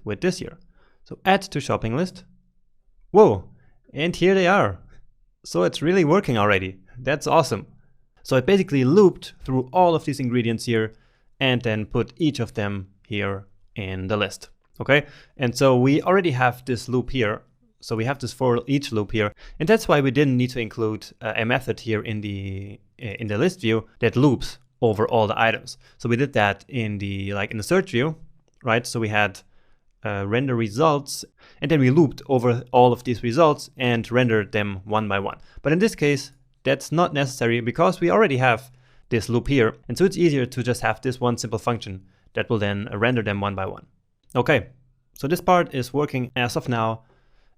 with this here. So add to shopping list. Whoa, and here they are. So it's really working already. That's awesome. So it basically looped through all of these ingredients here and then put each of them here in the list. Okay, and so we already have this loop here. So we have this for each loop here, and that's why we didn't need to include a method here in the list view that loops over all the items. So we did that in the search view, right? So we had render results, and then we looped over all of these results and rendered them one by one. But in this case, that's not necessary because we already have this loop here, and so it's easier to just have this one simple function that will then render them one by one. Okay, so this part is working as of now.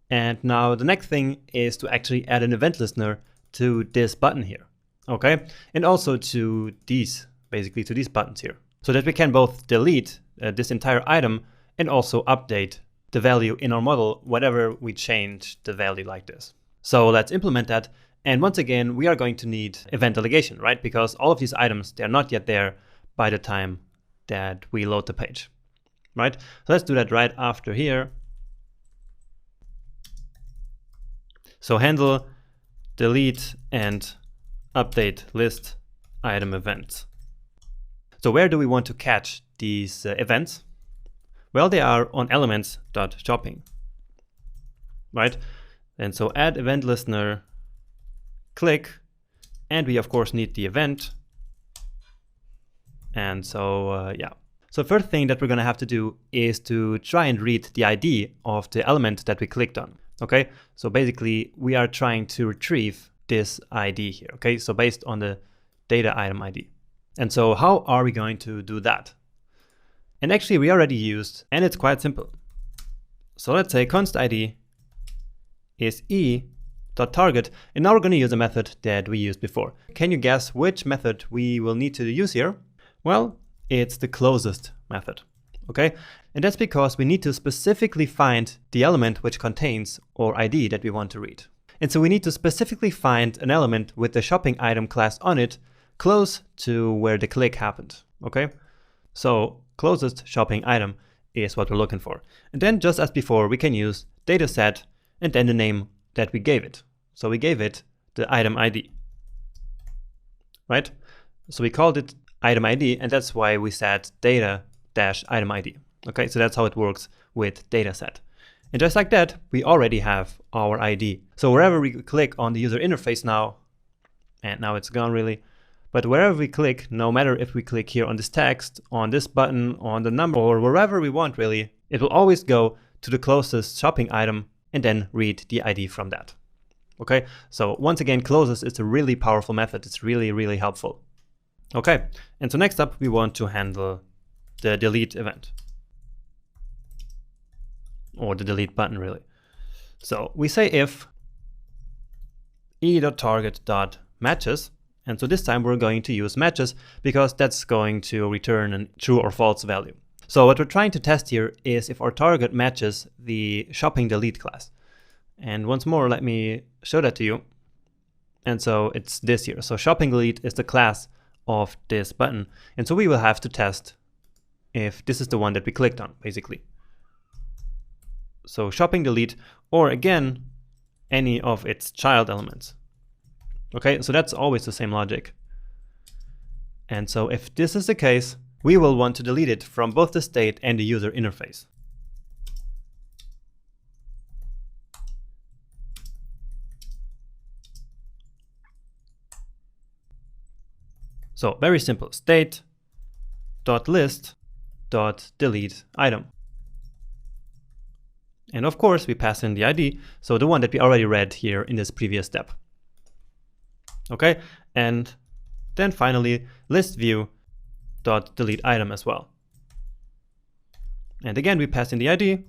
And now the next thing is to actually add an event listener to this button here, okay? And also to these, basically to these buttons here, so that we can both delete this entire item and also update the value in our model whenever we change the value like this. So let's implement that. And once again, we are going to need event delegation, right? Because all of these items, they're not yet there by the time that we load the page, right? So let's do that right after here. So handle delete and update list item events. So where do we want to catch these events? Well, they are on elements.shopping, right? And so add event listener, click, and we of course need the event. And so, yeah. So first thing that we're gonna have to do is to try and read the ID of the element that we clicked on. Okay, so basically we are trying to retrieve this ID here, okay? So based on the data item ID. And so how are we going to do that? And actually we already used, and it's quite simple. So let's say const ID is e.target, and now we're going to use a method that we used before. Can you guess which method we will need to use here? Well, it's the closest method. Okay, and that's because we need to specifically find the element which contains our ID that we want to read. And so we need to specifically find an element with the shopping item class on it close to where the click happened. Okay, so closest shopping item is what we're looking for. And then just as before, we can use dataset and then the name that we gave it. So we gave it the item ID, right? So we called it item ID, and that's why we said data-item ID. Okay, so that's how it works with dataset. And just like that, we already have our ID. So wherever we click on the user interface now, and now it's gone really, but wherever we click, no matter if we click here on this text, on this button, on the number, or wherever we want really, it will always go to the closest shopping item and then read the ID from that. Okay, so once again, closest is a really powerful method. It's really, really helpful. Okay, and so next up, we want to handle the delete event, or the delete button really. So we say if e.target.matches, and so this time we're going to use matches because that's going to return a true or false value. So what we're trying to test here is if our target matches the shopping delete class. And once more, let me show that to you. And so it's this here. So shopping delete is the class of this button. And so we will have to test if this is the one that we clicked on, basically. So shopping delete, or again, any of its child elements. Okay, so that's always the same logic. And so if this is the case, we will want to delete it from both the state and the user interface. So very simple, state.list.delete item. And of course we pass in the ID, so the one that we already read here in this previous step. Okay, and then finally list view.delete item as well. And again we pass in the ID,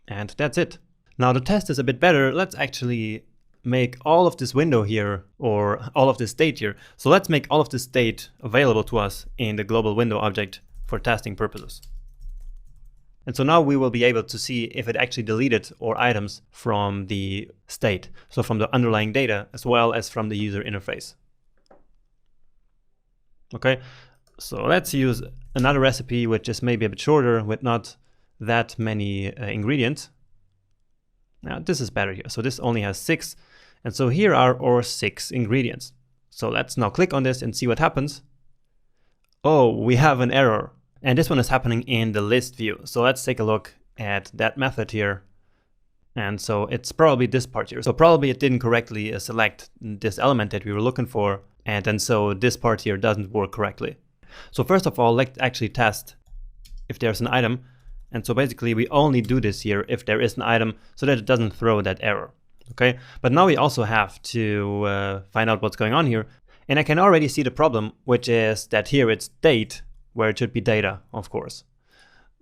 and that's it. Now the test is a bit better. Let's actually make all of this window here, or all of this state here. So let's make all of this state available to us in the global window object for testing purposes. And so now we will be able to see if it actually deleted our items from the state, so from the underlying data as well as from the user interface. Okay, so let's use another recipe which is maybe a bit shorter with not that many ingredients. Now this is better here. So this only has 6. And so here are our 6 ingredients. So let's now click on this and see what happens. Oh, we have an error. And this one is happening in the list view. So let's take a look at that method here. And so it's probably this part here. So probably it didn't correctly select this element that we were looking for. And then so this part here doesn't work correctly. So first of all, let's actually test if there's an item. And so basically we only do this here if there is an item so that it doesn't throw that error. Okay, but now we also have to find out what's going on here. And I can already see the problem, which is that here it's date, where it should be data, of course.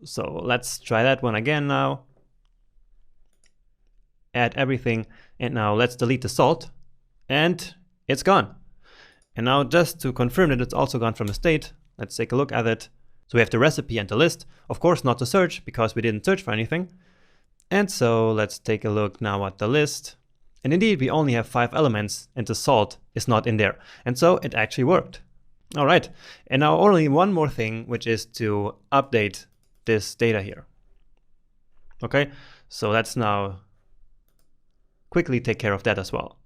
So let's try that one again now. Add everything, and now let's delete the salt, and it's gone. And now just to confirm that it's also gone from the state, let's take a look at it. So we have the recipe and the list, of course not the search, because we didn't search for anything. And so let's take a look now at the list. And indeed, we only have 5 elements and the salt is not in there. And so it actually worked. All right. And now only one more thing, which is to update this data here. Okay. So let's now quickly take care of that as well.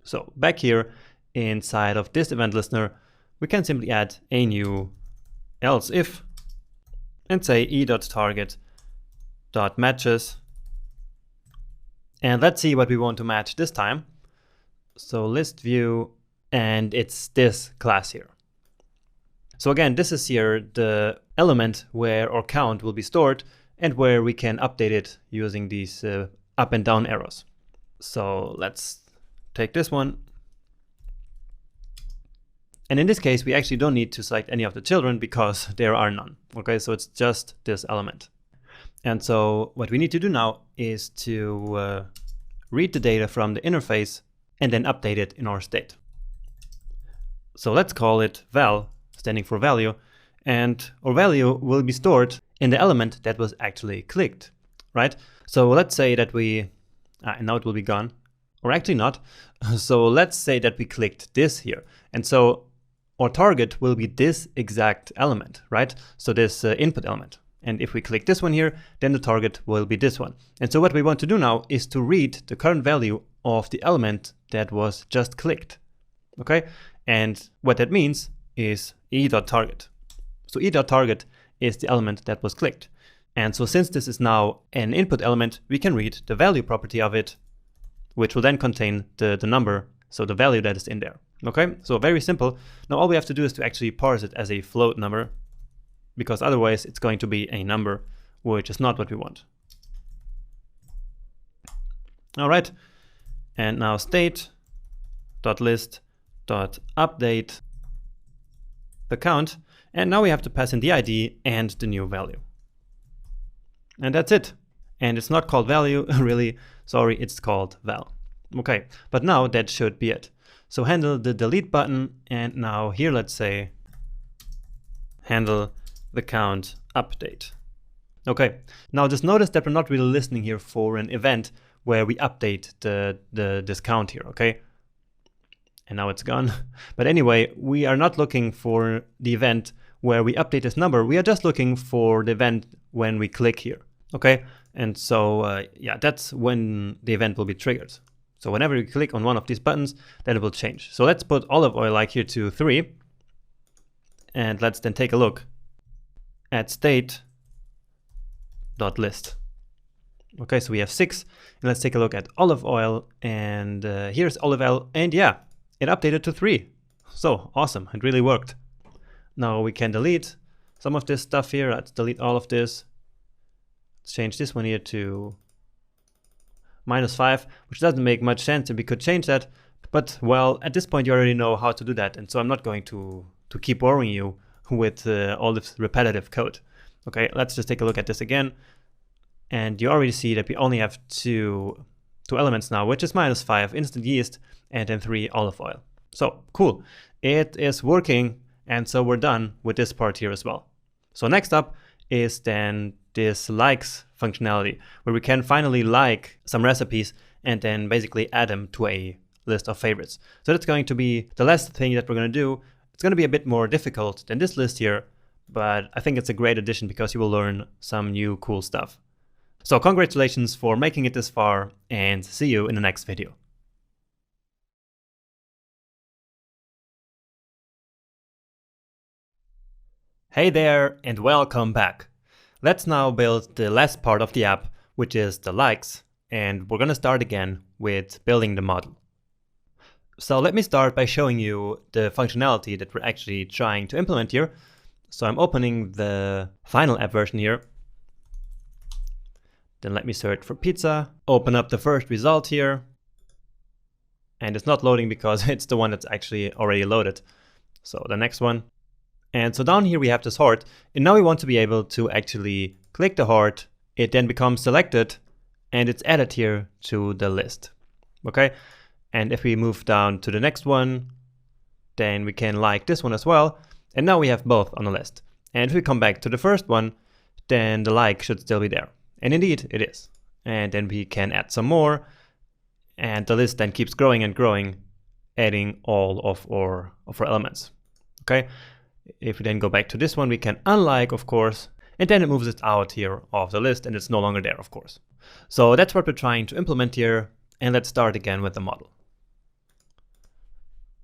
So back here inside of this event listener, we can simply add a new else if and say e.target.matches. And let's see what we want to match this time. So list view, and it's this class here. So again, this is here the element where our count will be stored and where we can update it using these up and down arrows. So let's take this one. And in this case, we actually don't need to select any of the children because there are none. Okay, so it's just this element. And so what we need to do now is to read the data from the interface and then update it in our state. So let's call it val, standing for value, and our value will be stored in the element that was actually clicked, right? So let's say that we, and now it will be gone, or actually not. So let's say that we clicked this here. And so our target will be this exact element, right? So this input element. And if we click this one here, then the target will be this one. And so what we want to do now is to read the current value of the element that was just clicked. Okay? And what that means is e.target. So e.target is the element that was clicked. And so since this is now an input element, we can read the value property of it, which will then contain the number, so the value that is in there. Okay? So very simple. Now all we have to do is to actually parse it as a float number, because otherwise it's going to be a number, which is not what we want. All right, and now state.list.update the count, and now we have to pass in the ID and the new value. And that's it. And it's not called value, really, sorry, it's called val. Okay, but now that should be it. So handle the delete button, and now here let's say handle the count update. Okay, now just notice that we're not really listening here for an event where we update this count here, okay? And now it's gone. But anyway, we are not looking for the event where we update this number. We are just looking for the event when we click here, okay? And so, yeah, that's when the event will be triggered. So whenever you click on one of these buttons, then it will change. So let's put olive oil like here to 3. And let's then take a look at state.list. Okay, so we have 6, and let's take a look at olive oil, and here's olive oil, and yeah, it updated to 3. So awesome, it really worked. Now we can delete some of this stuff here. Let's delete all of this. Let's change this one here to -5, which doesn't make much sense, and we could change that, but well, at this point you already know how to do that, and so I'm not going to keep boring you with all this repetitive code. Okay, let's just take a look at this again. And you already see that we only have two elements now, which is -5 instant yeast and then 3 olive oil. So cool, it is working, and so we're done with this part here as well. So next up is then this likes functionality, where we can finally like some recipes and then basically add them to a list of favorites. So that's going to be the last thing that we're going to do. It's going to be a bit more difficult than this list here, but I think it's a great addition because you will learn some new cool stuff. So congratulations for making it this far, and see you in the next video. Hey there, and welcome back. Let's now build the last part of the app, which is the likes, and we're gonna start again with building the model. So let me start by showing you the functionality that we're actually trying to implement here. So I'm opening the final app version here. Then let me search for pizza, open up the first result here. And it's not loading because it's the one that's actually already loaded. So the next one. And so down here we have this heart, and now we want to be able to actually click the heart. It then becomes selected, and it's added here to the list. Okay, and if we move down to the next one, then we can like this one as well. And now we have both on the list. And if we come back to the first one, then the like should still be there. And indeed it is. And then we can add some more, and the list then keeps growing and growing, adding all of our elements. Okay. If we then go back to this one, we can unlike, of course, and then it moves it out here of the list, and it's no longer there, of course. So that's what we're trying to implement here, and let's start again with the model.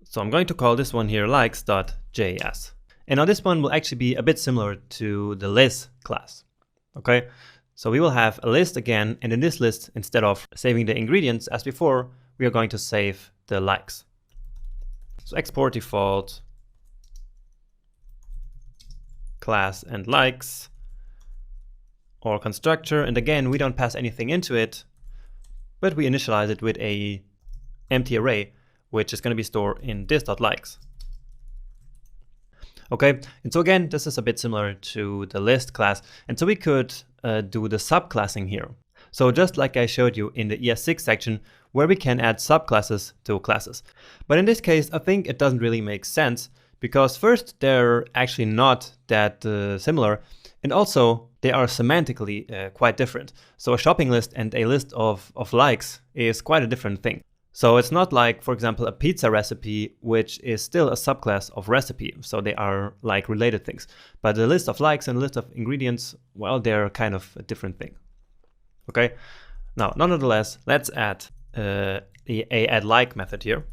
So I'm going to call this one here likes.js. And now this one will actually be a bit similar to the list class. Okay, so we will have a list again, and in this list, instead of saving the ingredients as before, we are going to save the likes. So export default class and likes, or constructor, and again we don't pass anything into it, but we initialize it with a empty array, which is going to be stored in this.likes. Okay, and so again this is a bit similar to the list class, and so we could do the subclassing here. So just like I showed you in the ES6 section, where we can add subclasses to classes. But in this case I think it doesn't really make sense, because first, they're actually not that similar, and also they are semantically quite different. So a shopping list and a list of likes is quite a different thing. So it's not like, for example, a pizza recipe, which is still a subclass of recipe. So they are like related things. But the list of likes and the list of ingredients, well, they're kind of a different thing. Okay. Now, nonetheless, let's add the add like method here.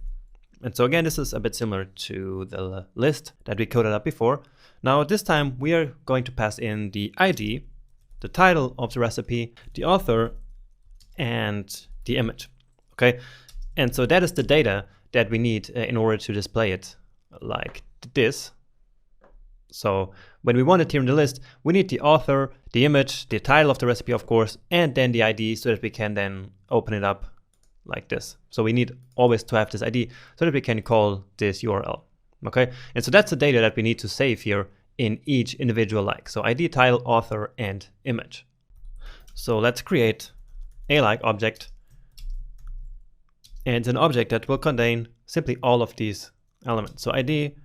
And so again, this is a bit similar to the list that we coded up before. Now this time we are going to pass in the ID, the title of the recipe, the author, and the image. Okay, and so that is the data that we need in order to display it like this. So when we want it here in the list, we need the author, the image, the title of the recipe, of course, and then the ID, so that we can then open it up like this. So we need always to have this ID so that we can call this URL. Okay, and so that's the data that we need to save here in each individual like. So ID, title, author, and image. So let's create a like object, and an object that will contain simply all of these elements. So ID,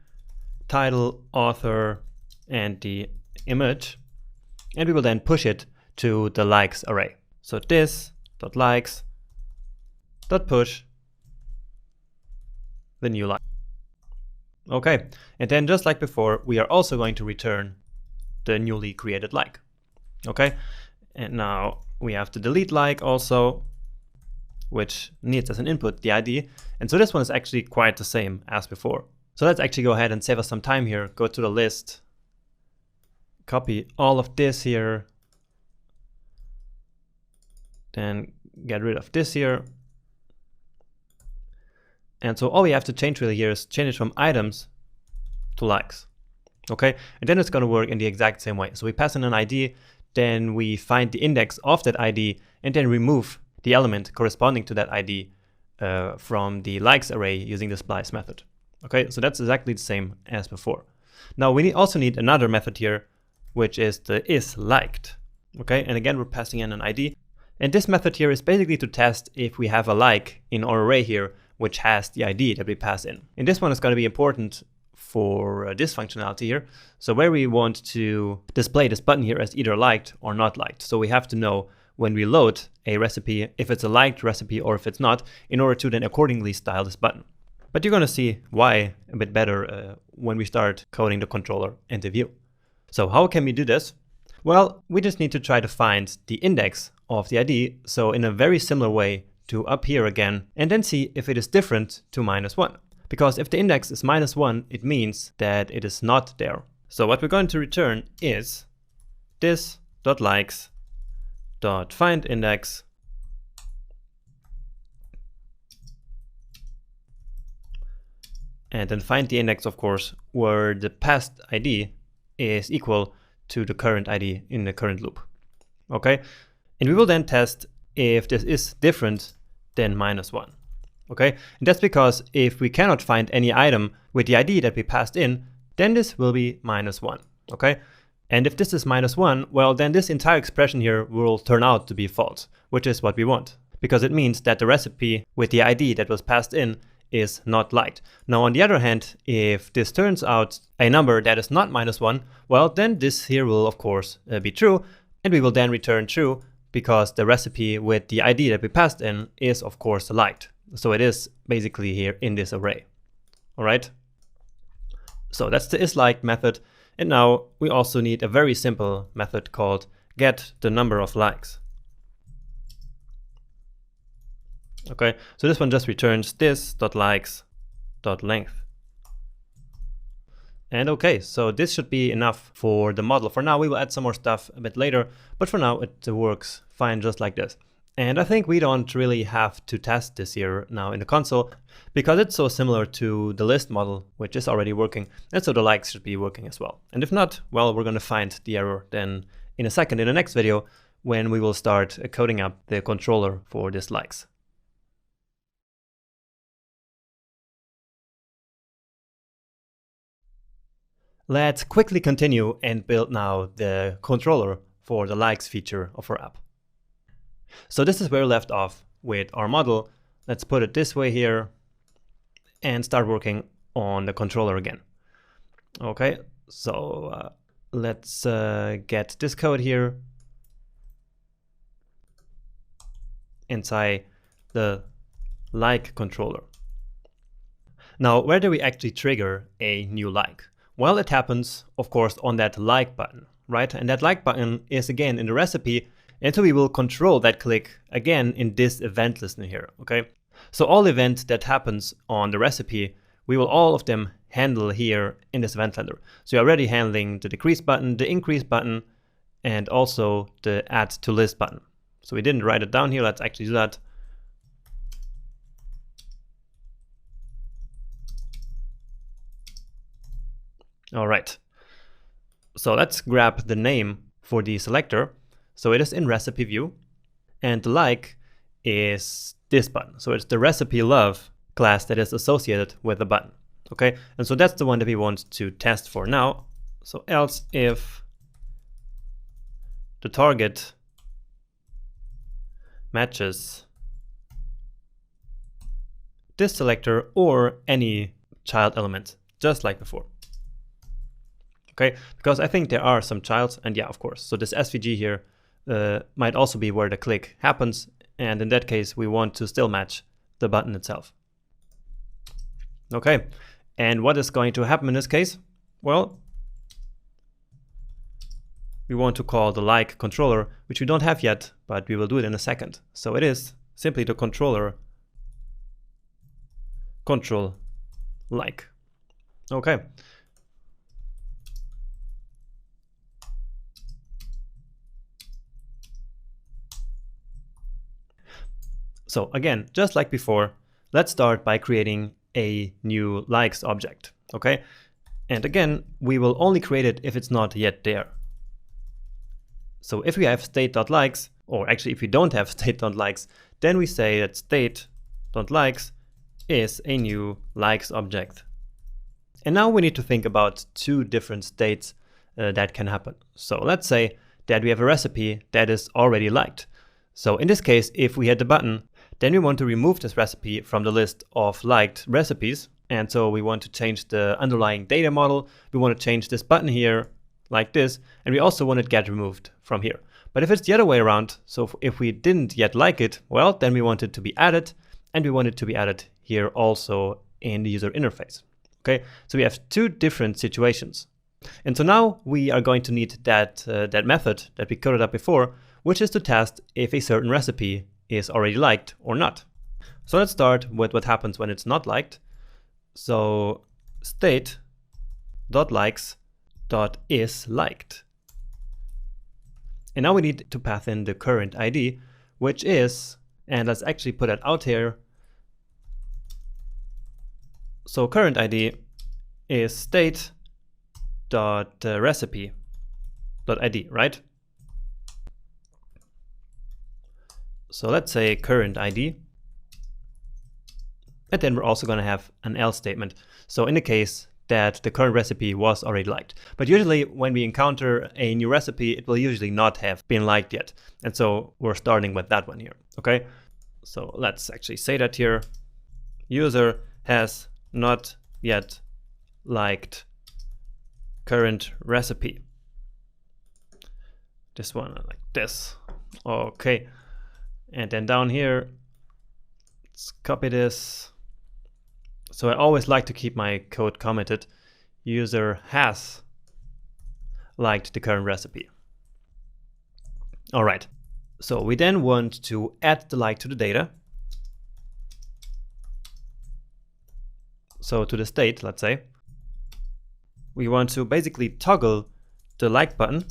title, author, and the image, and we will then push it to the likes array. So this.likes .push the new like. Okay, and then just like before, we are also going to return the newly created like. Okay, and now we have to delete like also, which needs as an input the ID. And so this one is actually quite the same as before. So let's actually go ahead and save us some time here. Go to the list, copy all of this here, then get rid of this here. And so all we have to change really here is change it from items to likes. Okay, and then it's going to work in the exact same way. So we pass in an ID, then we find the index of that ID, and then remove the element corresponding to that ID from the likes array using the splice method. Okay, so that's exactly the same as before. Now we also need another method here, which is the isLiked. Okay, and again we're passing in an ID, and this method here is basically to test if we have a like in our array here, which has the ID that we pass in. And this one is going to be important for this functionality here. So where we want to display this button here as either liked or not liked. So we have to know when we load a recipe if it's a liked recipe or if it's not, in order to then accordingly style this button. But you're going to see why a bit better when we start coding the controller and the view. So how can we do this? Well, we just need to try to find the index of the ID, so in a very similar way to up here again, and then see if it is different to -1. Because if the index is -1, it means that it is not there. So what we're going to return is this.likes.findIndex and then find the index, of course, where the past ID is equal to the current ID in the current loop. Okay, and we will then test if this is different than -1. Okay, and that's because if we cannot find any item with the ID that we passed in, then this will be -1. Okay, and if this is -1, well, then this entire expression here will turn out to be false, which is what we want, because it means that the recipe with the ID that was passed in is not liked. Now, on the other hand, if this turns out a number that is not -1, well, then this here will, of course, be true, and we will then return true because the recipe with the ID that we passed in is, of course, liked. So it is basically here in this array. All right. So that's the isLiked method. And now we also need a very simple method called get the number of likes. Okay, so this one just returns this.likes.length. And okay, so this should be enough for the model. For now, we will add some more stuff a bit later, but for now it works fine just like this. And I think we don't really have to test this here now in the console because it's so similar to the list model, which is already working. And so the likes should be working as well. And if not, well, we're going to find the error then in a second in the next video when we will start coding up the controller for this likes. Let's quickly continue and build now the controller for the likes feature of our app. So this is where we left off with our model. Let's put it this way here and start working on the controller again. Okay, so let's get this code here inside the like controller. Now, where do we actually trigger a new like? Well, it happens, of course, on that like button, right? And that like button is again in the recipe, and so we will control that click again in this event listener here, okay? So all event that happens on the recipe, we will all of them handle here in this event handler. So you're already handling the decrease button, the increase button, and also the add to list button. So we didn't write it down here, let's actually do that. All right, so let's grab the name for the selector. So it is in recipe view, and the like is this button. So it's the recipe love class that is associated with the button. Okay, and so that's the one that we want to test for now. So else if the target matches this selector or any child element, just like before. Okay, because I think there are some childs, and yeah, of course. So this SVG here might also be where the click happens, and in that case, we want to still match the button itself. Okay, and what is going to happen in this case? Well, we want to call the like controller, which we don't have yet, but we will do it in a second. So it is simply the controller control like. Okay. So again, just like before, let's start by creating a new likes object, okay? And again, we will only create it if it's not yet there. So if we have state.likes, or actually if we don't have state.likes, then we say that state.likes is a new likes object. And now we need to think about two different states that can happen. So let's say that we have a recipe that is already liked. So in this case, if we hit the button, then we want to remove this recipe from the list of liked recipes. And so we want to change the underlying data model. We want to change this button here like this. And we also want it get removed from here. But if it's the other way around, so if we didn't yet like it, well, then we want it to be added. And we want it to be added here also in the user interface. Okay, so we have two different situations. And so now we are going to need that method that we coded up before, which is to test if a certain recipe is already liked or not. So let's start with what happens when it's not liked. So state.likes.isLiked. And now we need to pass in the current ID, which is, and let's actually put it out here. So current ID is state.recipe.id, right? So let's say current ID. And then we're also going to have an else statement. So in the case that the current recipe was already liked. But usually when we encounter a new recipe, it will usually not have been liked yet. And so we're starting with that one here, okay? So let's actually say that here. User has not yet liked current recipe. This one like this. Okay. And then down here, let's copy this. So I always like to keep my code commented. User has liked the current recipe. All right. So we then want to add the like to the data. So to the state, let's say, we want to basically toggle the like button.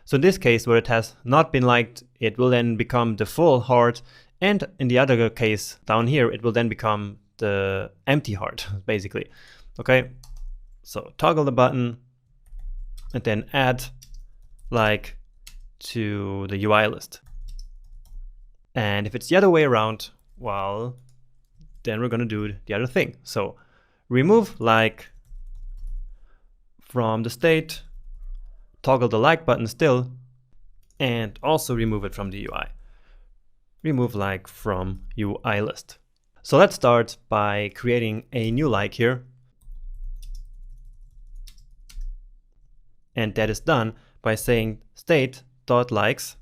So in this case, where it has not been liked, it will then become the full heart. And in the other case down here, it will then become the empty heart, basically. Okay, so toggle the button and then add like to the UI list. And if it's the other way around, well, then we're going to do the other thing. So remove like from the state, toggle the like button still, and also remove it from the UI. Remove like from UI list. So let's start by creating a new like here. And that is done by saying state.likes.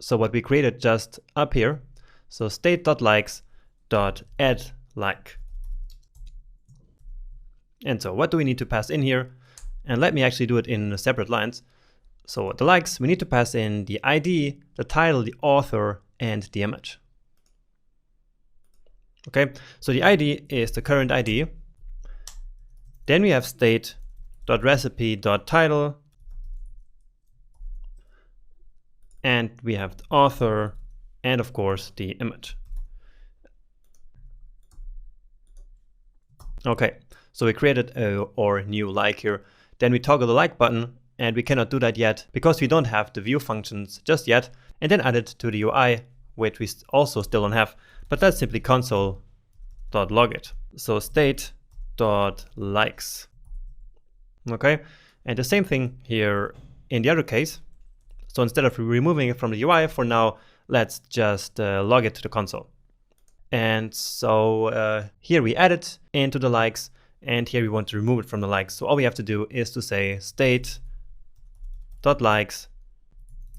So what we created just up here. So state.likes.addLike. And so what do we need to pass in here? And let me actually do it in separate lines. So the likes, we need to pass in the ID, the title, the author, and the image. Okay, so the ID is the current ID. Then we have state.recipe.title. And we have the author, and of course the image. Okay, so we created our new like here. Then we toggle the like button. And we cannot do that yet because we don't have the view functions just yet, and then add it to the UI, which we also still don't have, but that's simply console.log it. So state.likes. Okay, and the same thing here in the other case. So instead of removing it from the UI, for now, let's just log it to the console. And so here we add it into the likes, and here we want to remove it from the likes. So all we have to do is to say state.likes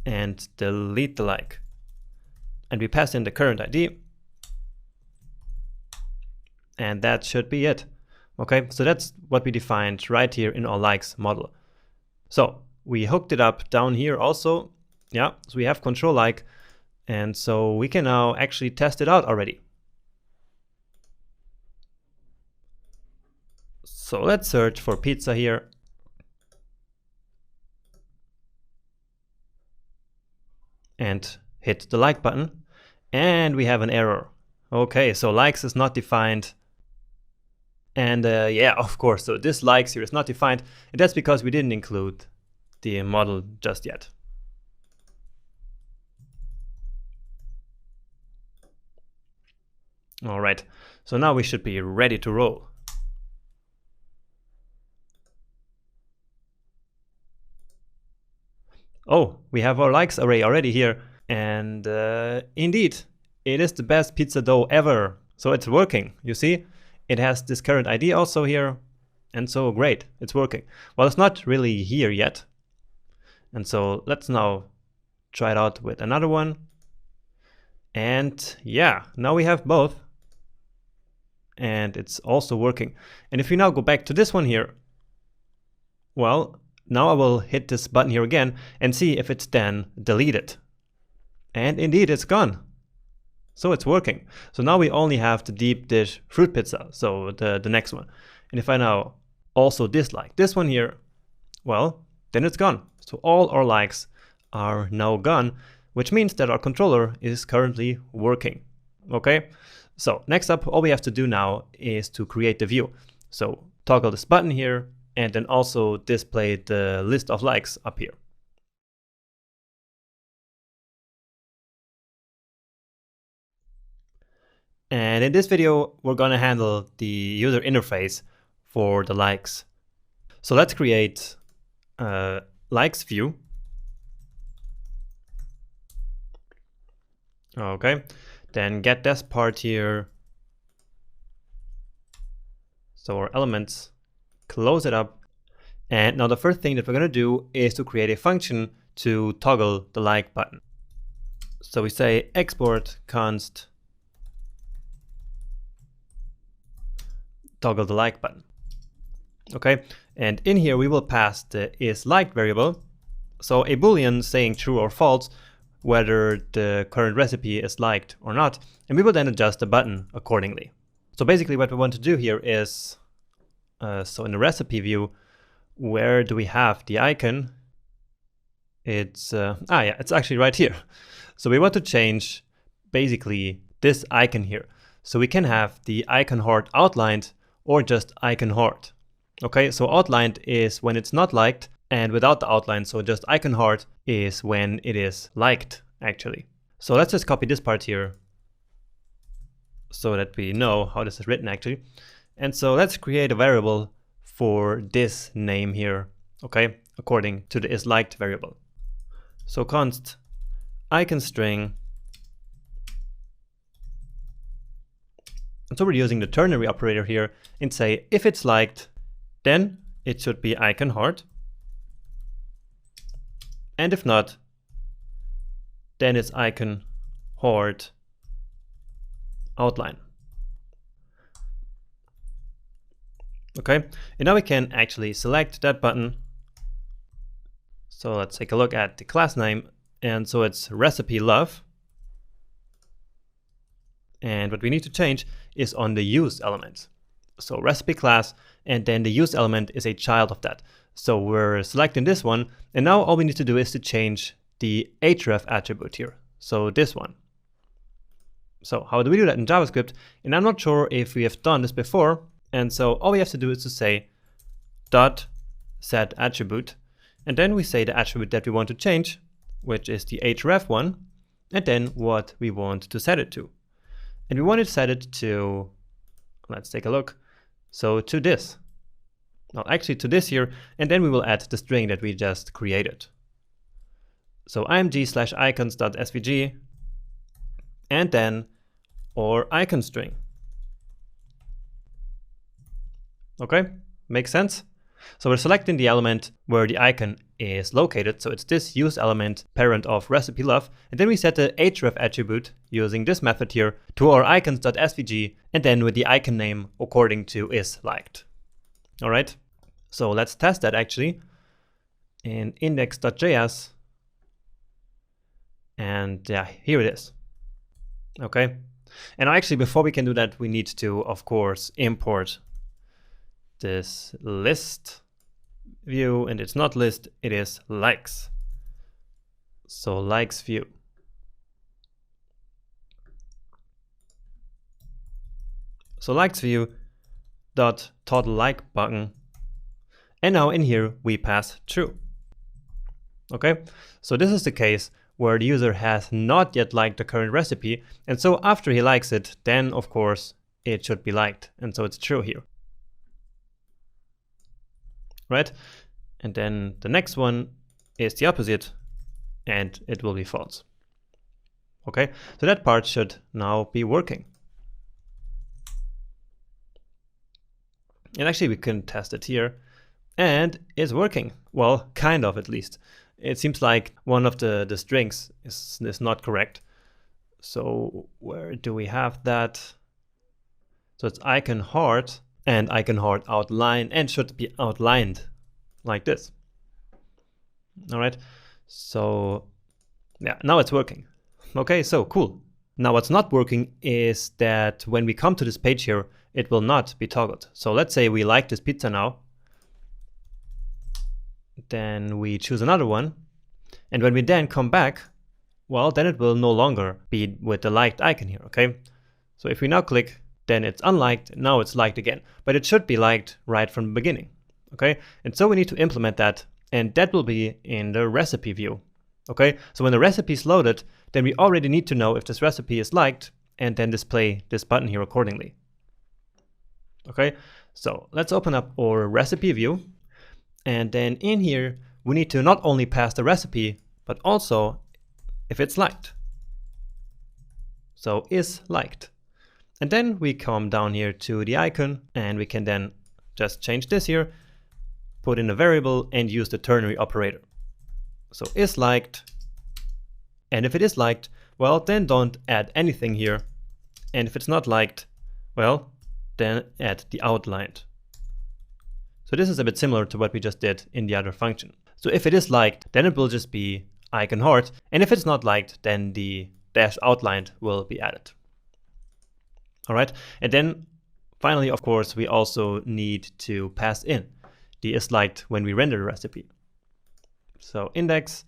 and delete the like. And we pass in the current ID. And that should be it. Okay, so that's what we defined right here in our likes model. So we hooked it up down here also. Yeah, so we have control like. And so we can now actually test it out already. So let's search for pizza here. And hit the like button. And we have an error. Okay, so likes is not defined. And yeah, of course, so this likes here is not defined. And that's because we didn't include the model just yet. All right, so now we should be ready to roll. Oh, we have our likes array already here. And indeed, it is the best pizza dough ever. So it's working, you see? It has this current ID also here. And so great, it's working. Well, it's not really here yet. And so let's now try it out with another one. And yeah, now we have both. and it's also working. And if we now go back to this one here, well, now I will hit this button here again and see if it's then deleted. And indeed, it's gone. So it's working. So now we only have the deep dish fruit pizza, so the next one. And if I now also dislike this one here, well, then it's gone. So all our likes are now gone, which means that our controller is currently working. Okay, so next up, all we have to do now is to create the view. So toggle this button here and then also display the list of likes up here. And in this video, we're gonna handle the user interface for the likes. So let's create a likes view. Okay, then get this part here. So our elements, close it up. And now the first thing that we're gonna do is to create a function to toggle the like button. So we say export const toggle the like button. Okay, and in here we will pass the isLiked variable, so a boolean saying true or false whether the current recipe is liked or not, and we will then adjust the button accordingly. So basically what we want to do here is, so in the recipe view, where do we have the icon? It's, it's actually right here. So we want to change basically this icon here. So we can have the icon heart outlined or just icon heart. Okay, so outlined is when it's not liked, and without the outline, so just icon heart is when it is liked, actually. So let's just copy this part here so that we know how this is written, actually. And so let's create a variable for this name here, okay, according to the isLiked variable. So const icon string. And so we're using the ternary operator here and say if it's liked, then it should be icon heart. And if not, then it's icon heart outline. Okay, and now we can actually select that button. So let's take a look at the class name. And so it's recipe love. And what we need to change is on the use element. So recipe class, and then the use element is a child of that. So we're selecting this one, and now all we need to do is to change the href attribute here. So this one. So how do we do that in JavaScript? And I'm not sure if we have done this before. And so all we have to do is to say dot set attribute, and then we say the attribute that we want to change, which is the href one, and then what we want to set it to. And we want to set it to, let's take a look. So to this, well, actually to this here, and then we will add the string that we just created. So img/icons.svg, and then our icon string. Okay, makes sense? So we're selecting the element where the icon is located. So it's this use element, parent of recipe love. And then we set the href attribute using this method here to our icons.svg, and then with the icon name according to isLiked. All right, so let's test that actually in index.js. And yeah, here it is. Okay, and actually before we can do that, we need to, of course, import this list view, and it's not list, it is likes. So likes view. So likes view dot total like button, and now in here we pass true. Okay, so this is the case where the user has not yet liked the current recipe, and so after he likes it, then of course it should be liked, and so it's true here. Right? And then the next one is the opposite, and it will be false. Okay, so that part should now be working. And actually we can test it here, and it's working. Well, kind of, at least. It seems like one of the strings is not correct. So where do we have that? So it's icon heart and icon heart outline, and should be outlined like this. All right, so yeah, now it's working. Okay, so cool. Now what's not working is that when we come to this page here, it will not be toggled. So let's say we like this pizza now. Then we choose another one. And when we then come back, well, then it will no longer be with the liked icon here, okay? So if we now click, then it's unliked, now it's liked again. But it should be liked right from the beginning, okay? And so we need to implement that, and that will be in the recipe view, okay? So when the recipe is loaded, then we already need to know if this recipe is liked, and then display this button here accordingly. Okay, so let's open up our recipe view, and then in here, we need to not only pass the recipe, but also if it's liked. So is liked. And then we come down here to the icon, and we can then just change this here, put in a variable, and use the ternary operator. So is liked, and if it is liked, well, then don't add anything here. And if it's not liked, well, then add the outlined. So this is a bit similar to what we just did in the other function. So if it is liked, then it will just be icon heart, and if it's not liked, then the dash outlined will be added. All right, and then finally, of course, we also need to pass in the is liked when we render the recipe. So index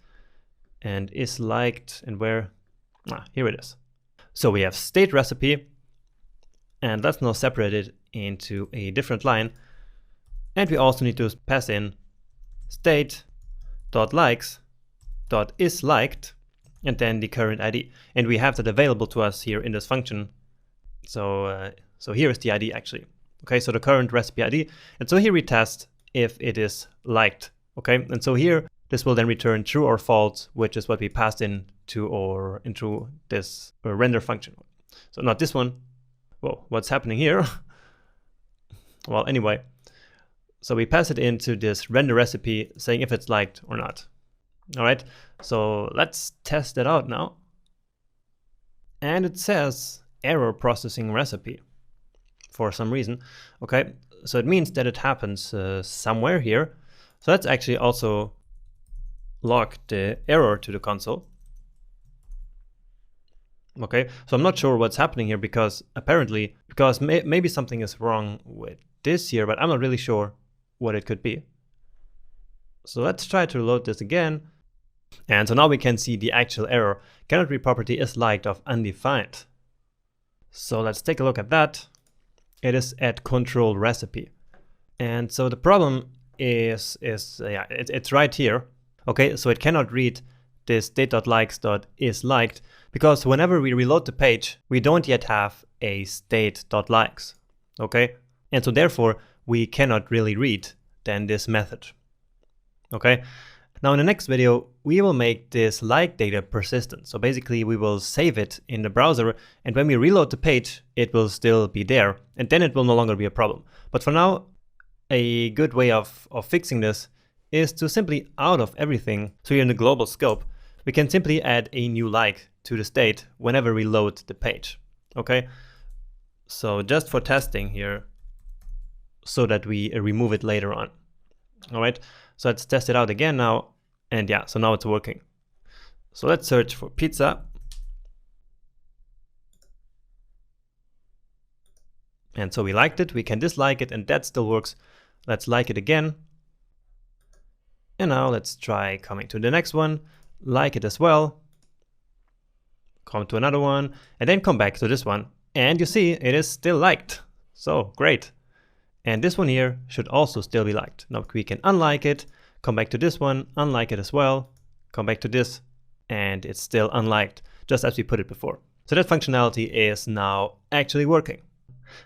and is liked, and where? Here it is. So we have state recipe, and let's now separate it into a different line. And we also need to pass in state.likes.isLiked, and then the current ID. And we have that available to us here in this function. So here is the ID actually. Okay, so the current recipe ID. And so here we test if it is liked. Okay, and so here this will then return true or false, which is what we passed into this render function. So not this one. Whoa, what's happening here? Well, anyway, so we pass it into this render recipe saying if it's liked or not. All right, so let's test it out now. And it says error processing recipe for some reason. Okay, so it means that it happens somewhere here. So let's actually also log the error to the console. Okay, so I'm not sure what's happening here because maybe something is wrong with this here, but I'm not really sure what it could be. So let's try to load this again. And so now we can see the actual error. Cannot read property is liked of undefined. So let's take a look at that. It is at control recipe. And so the problem is it's right here. Okay, so it cannot read this state.likes.isLiked because whenever we reload the page, we don't yet have a state.likes. Okay, and so therefore we cannot really read then this method. Okay, now in the next video we will make this like data persistent. So basically we will save it in the browser, and when we reload the page it will still be there, and then it will no longer be a problem. But for now, a good way of fixing this is to simply out of everything. So here in the global scope, we can simply add a new like to the state whenever we load the page. Okay, so just for testing here, so that we remove it later on. All right, so let's test it out again now, and yeah, so now it's working. So let's search for pizza, and so we liked it. We can dislike it, and that still works. Let's like it again. And now let's try coming to the next one, like it as well, come to another one, and then come back to this one. And you see, it is still liked. So great. And this one here should also still be liked. Now we can unlike it, come back to this one, unlike it as well, come back to this, and it's still unliked, just as we put it before. So that functionality is now actually working.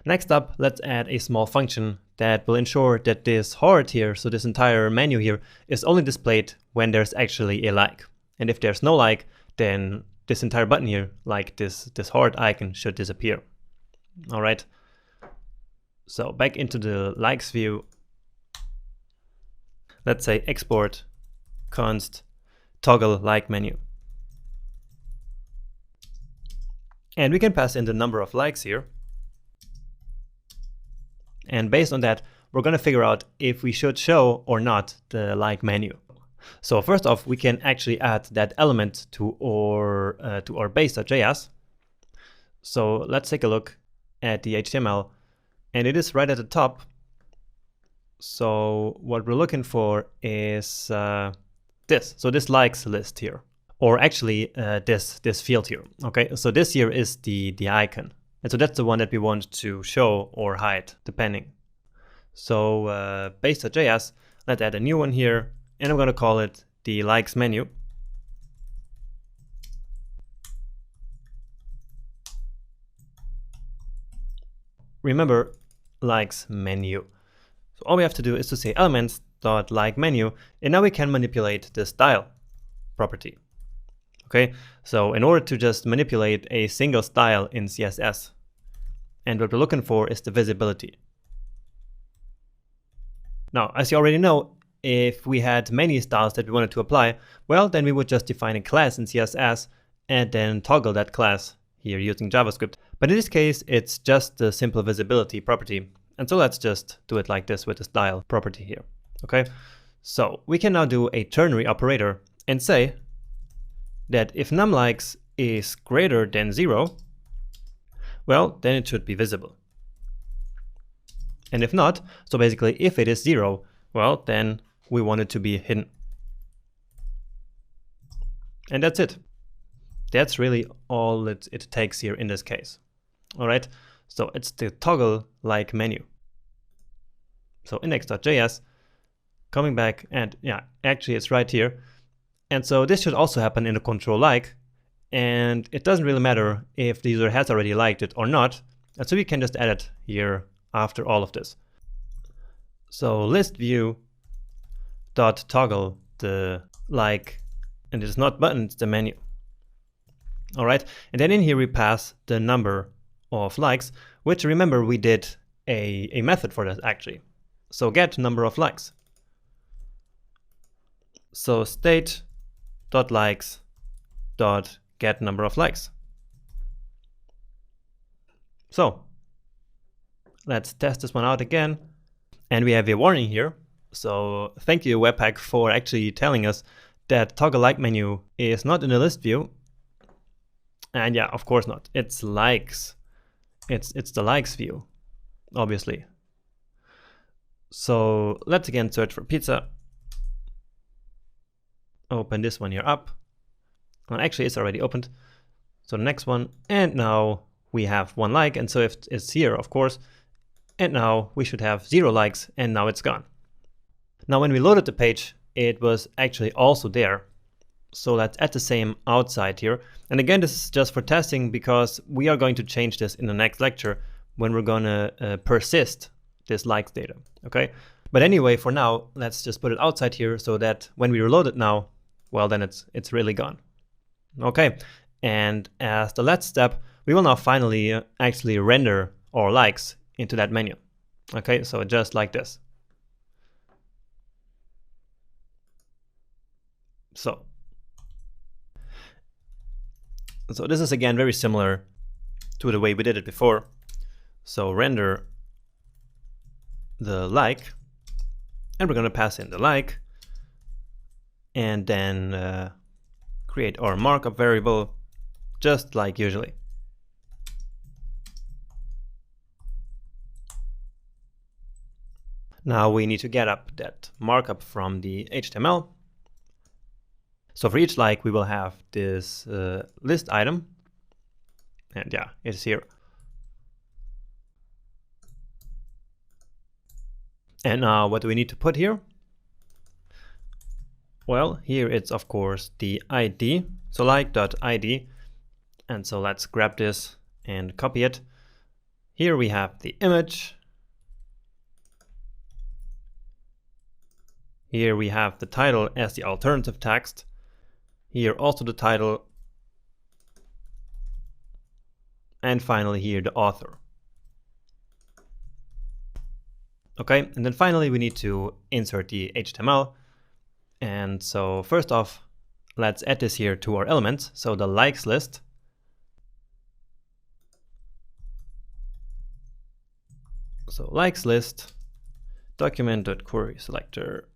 Next up, let's add a small function that will ensure that this heart here, so this entire menu here, is only displayed when there's actually a like. And if there's no like, then this entire button here, like this heart icon, should disappear. All right. So back into the likes view, let's say export const toggle like menu. And we can pass in the number of likes here. And based on that, we're going to figure out if we should show or not the like menu. So first off, we can actually add that element to our base.js. So let's take a look at the HTML, and it is right at the top. So what we're looking for is this. So this likes list here, or actually this field here. Okay, so this here is the icon, and so that's the one that we want to show or hide depending. So base.js, let's add a new one here, and I'm going to call it the likes menu. Remember, likes menu. So all we have to do is to say elements.like menu, and now we can manipulate the style property. Okay, so in order to just manipulate a single style in CSS, and what we're looking for is the visibility. Now, as you already know, if we had many styles that we wanted to apply, well, then we would just define a class in CSS and then toggle that class here using JavaScript. But in this case, it's just the simple visibility property. And so let's just do it like this with the style property here. Okay, so we can now do a ternary operator and say that if numLikes is greater than 0, well, then it should be visible. And if not, so basically if it is 0, well, then we want it to be hidden. And that's it. That's really all it takes here in this case. All right, so it's the toggle like menu. So index.js, coming back, and yeah, actually it's right here. And so this should also happen in the control like, and it doesn't really matter if the user has already liked it or not. And so we can just add it here after all of this. So list view dot toggle the like, and it's not button, it's the menu. All right, and then in here we pass the number of likes, which remember we did a method for that actually. So get number of likes. So state dot likes dot get number of likes. So let's test this one out again, and we have a warning here. So thank you Webpack for actually telling us that toggle like menu is not in the list view. And yeah, of course not. It's likes. It's the likes view, obviously. So let's again search for pizza. Open this one here up. Well, actually, it's already opened. So the next one, and now we have 1 like, and so if it's here, of course, and now we should have 0 likes, and now it's gone. Now when we loaded the page, it was actually also there. So let's add the same outside here. And again, this is just for testing because we are going to change this in the next lecture when we're going to persist this likes data. Okay. But anyway, for now, let's just put it outside here so that when we reload it now, well, then it's really gone. Okay. And as the last step, we will now finally actually render our likes into that menu. Okay. So just like this. So this is again very similar to the way we did it before. So render the like, and we're going to pass in the like, and then create our markup variable just like usually. Now we need to get up that markup from the HTML. So for each like, we will have this list item, and yeah, it's here. And now what do we need to put here? Well, here it's of course the ID, so like.id, and so let's grab this and copy it. Here we have the image. Here we have the title as the alternative text. Here also the title, and finally here the author. Okay, and then finally we need to insert the HTML. And so first off, let's add this here to our elements. So the likes list. So likes list document.query selector.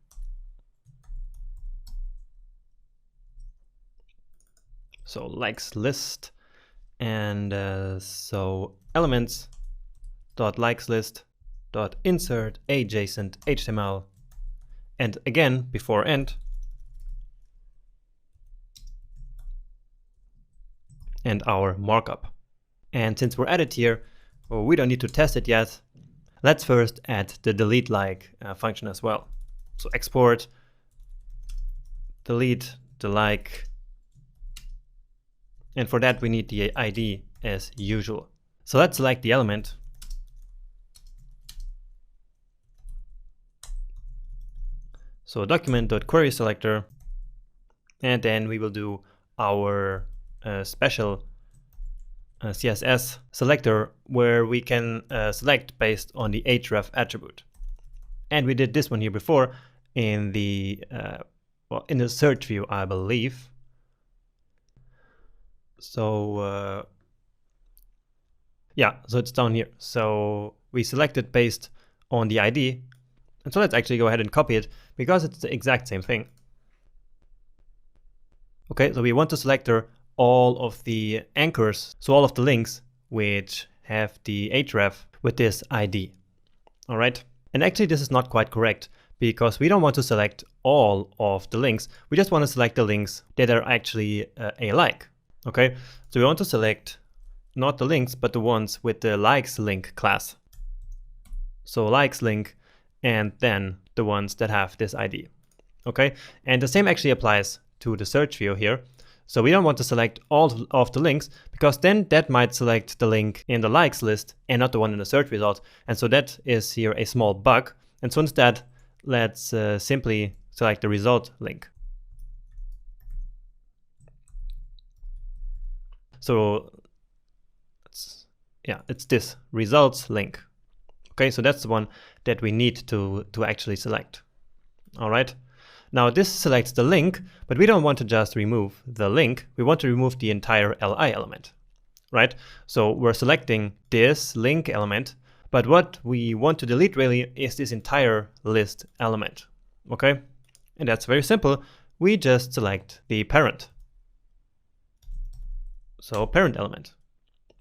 So likes list, and so elements dot likes list dot insert adjacent HTML, and again before end, and our markup. And since we're at it here, well, we don't need to test it yet. Let's first add the delete like function as well. So export delete the like, and for that we need the ID as usual. So let's select the element. So document.query selector, and then we will do our special CSS selector where we can select based on the href attribute. And we did this one here before in the in the search view, I believe. So yeah, so it's down here. So we selected based on the ID. And so let's actually go ahead and copy it because it's the exact same thing. Okay, so we want to select all of the anchors, so all of the links which have the href with this ID. All right, and actually this is not quite correct because we don't want to select all of the links. We just want to select the links that are actually a like. Okay, so we want to select not the links, but the ones with the likes link class. So likes link, and then the ones that have this ID. Okay, and the same actually applies to the search view here. So we don't want to select all of the links because then that might select the link in the likes list and not the one in the search result. And so that is here a small bug. And so instead, let's simply select the result link. So it's this results link. Okay, so that's the one that we need to actually select. All right. Now this selects the link, but we don't want to just remove the link. We want to remove the entire li element, right? So we're selecting this link element, but what we want to delete really is this entire list element, okay? And that's very simple. We just select the parent. So parent element.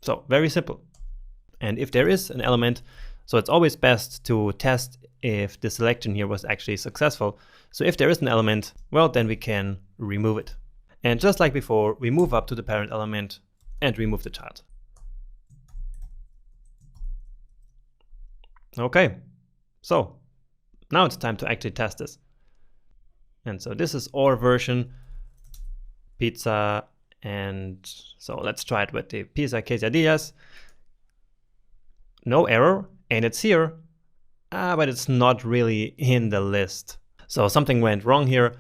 So very simple. And if there is an element, so it's always best to test if the selection here was actually successful. So if there is an element, well, then we can remove it. And just like before, we move up to the parent element and remove the child. Okay, so now it's time to actually test this. And so this is our version, pizza, and so let's try it with the pizza quesadillas. No error, and it's here, but it's not really in the list. So something went wrong here.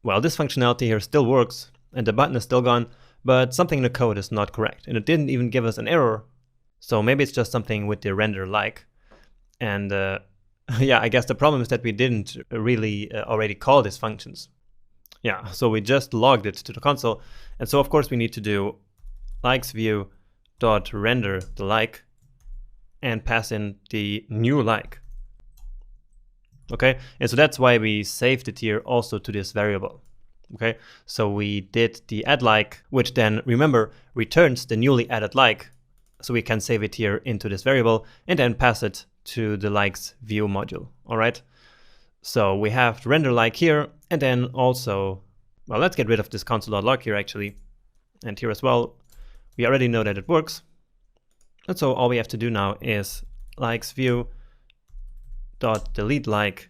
Well, this functionality here still works, and the button is still gone, but something in the code is not correct, and it didn't even give us an error. So maybe it's just something with the render like. And yeah, I guess the problem is that we didn't really already call these functions. Yeah, so we just logged it to the console, and so of course we need to do likes view dot render the like and pass in the new like. Okay, and so that's why we saved it here also to this variable. Okay, so we did the add like, which then, remember, returns the newly added like. So we can save it here into this variable and then pass it to the likes view module. All right, so we have the render like here, and then also, well, let's get rid of this console.log here actually. And here as well, we already know that it works. And so all we have to do now is likes view dot delete like,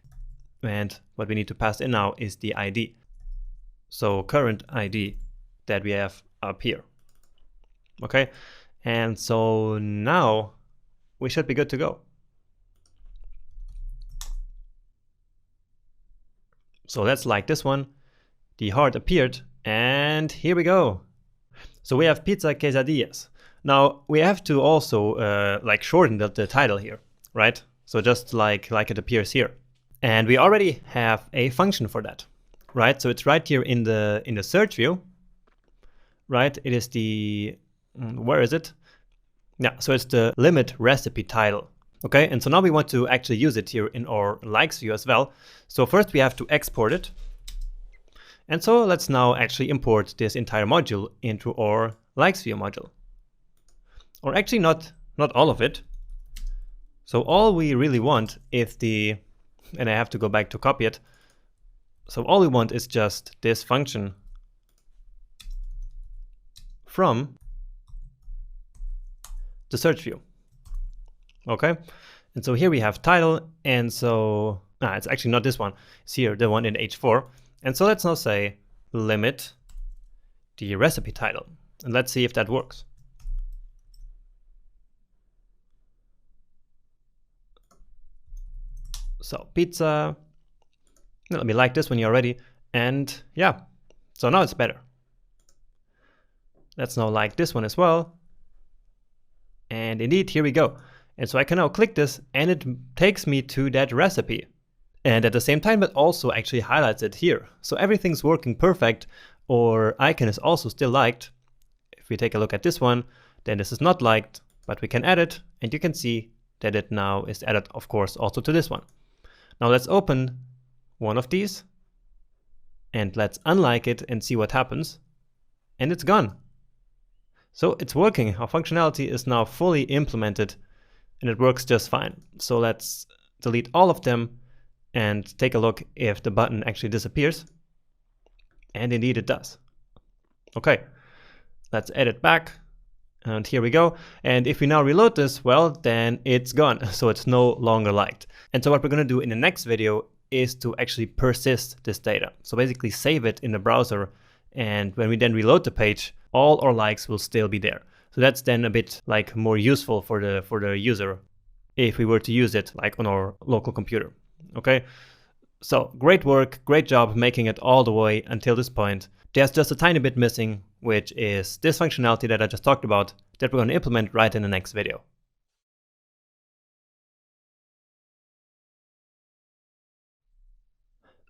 and what we need to pass in now is the ID. So current ID that we have up here. Okay, and so now we should be good to go. So let's like this one. The heart appeared, and here we go. So we have pizza quesadillas. Now we have to also like shorten the title here, right? So just like it appears here. And we already have a function for that, right? So it's right here in the search view, right? It is the, where is it? Yeah, so it's the limit recipe title. Okay, and so now we want to actually use it here in our likes view as well. So first we have to export it. And so let's now actually import this entire module into our likes view module. Or actually not all of it. So all we really want is and I have to go back to copy it. So all we want is just this function from the search view. Okay, and so here we have title, and so it's actually not this one, it's here, the one in H4. And so let's now say limit the recipe title, and let's see if that works. So pizza, let me like this one here already, and yeah, so now it's better. Let's now like this one as well, and indeed, here we go. And so I can now click this and it takes me to that recipe. And at the same time, it also actually highlights it here. So everything's working perfect. Our icon is also still liked. If we take a look at this one, then this is not liked, but we can add it and you can see that it now is added, of course, also to this one. Now let's open one of these and let's unlike it and see what happens. And it's gone. So it's working. Our functionality is now fully implemented and it works just fine. So let's delete all of them and take a look if the button actually disappears. And indeed it does. Okay, let's add it back. And here we go. And if we now reload this, well, then it's gone. So it's no longer liked. And so what we're going to do in the next video is to actually persist this data. So basically save it in the browser. And when we then reload the page, all our likes will still be there. So that's then a bit like more useful for the user if we were to use it like on our local computer. Okay, so great work, great job making it all the way until this point. There's just a tiny bit missing, which is this functionality that I just talked about that we're going to implement right in the next video.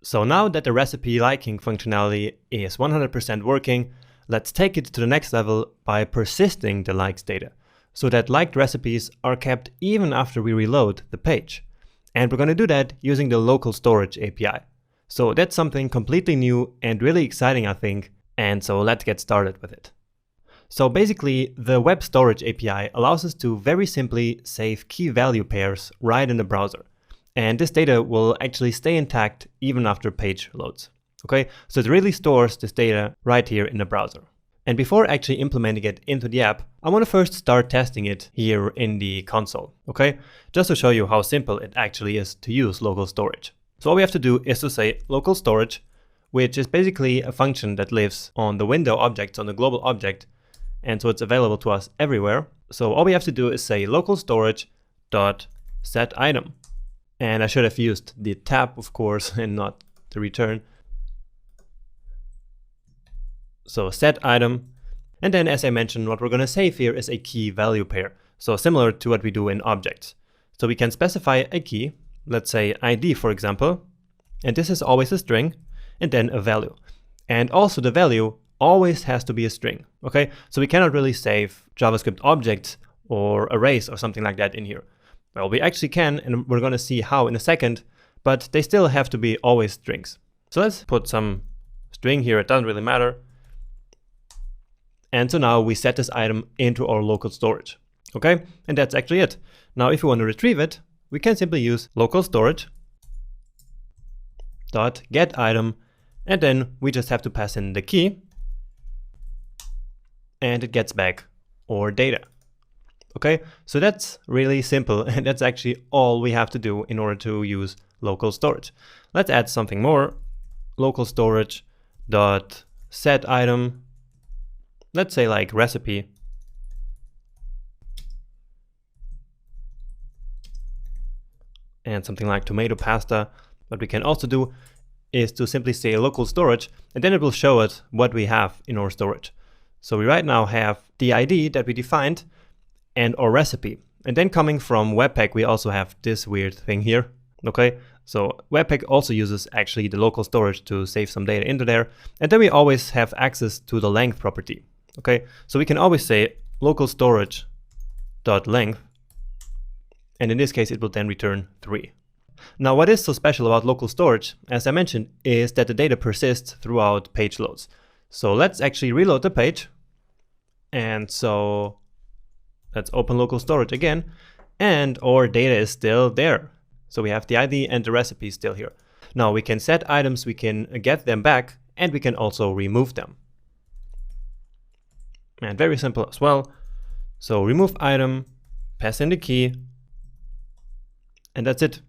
So now that the recipe liking functionality is 100% working, let's take it to the next level by persisting the likes data, so that liked recipes are kept even after we reload the page. And we're going to do that using the local storage API. So that's something completely new and really exciting, I think. And so let's get started with it. So basically, the web storage API allows us to very simply save key value pairs right in the browser. And this data will actually stay intact even after page loads. Okay, so it really stores this data right here in the browser. And before actually implementing it into the app, I want to first start testing it here in the console. Okay, just to show you how simple it actually is to use local storage. So all we have to do is to say local storage, which is basically a function that lives on the window objects, on the global object. And so it's available to us everywhere. So all we have to do is say local storage dot set item. And I should have used the tab, of course, and not the return. So set item. And then, as I mentioned, what we're going to save here is a key value pair. So similar to what we do in objects. So we can specify a key, let's say ID, for example. And this is always a string, and then a value. And also the value always has to be a string. Okay, so we cannot really save JavaScript objects or arrays or something like that in here. Well, we actually can, and we're going to see how in a second, but they still have to be always strings. So let's put some string here, it doesn't really matter. And so now we set this item into our local storage. Okay, and that's actually it. Now if we want to retrieve it, we can simply use local storage dot get item, and then we just have to pass in the key, and it gets back our data. Okay, so that's really simple, and that's actually all we have to do in order to use local storage. Let's add something more. Local storage dot set item, let's say like recipe, and something like tomato pasta. What we can also do is to simply say local storage, and then it will show us what we have in our storage. So we right now have the ID that we defined and our recipe. And then coming from Webpack, we also have this weird thing here. Okay, so Webpack also uses actually the local storage to save some data into there. And then we always have access to the length property. Okay, so we can always say local storage dot length, and in this case it will then return 3. Now what is so special about local storage, as I mentioned, is that the data persists throughout page loads. So let's actually reload the page, and so let's open local storage again, and our data is still there. So we have the ID and the recipe still here. Now we can set items, we can get them back, and we can also remove them. And very simple as well. So remove item, pass in the key, and that's it.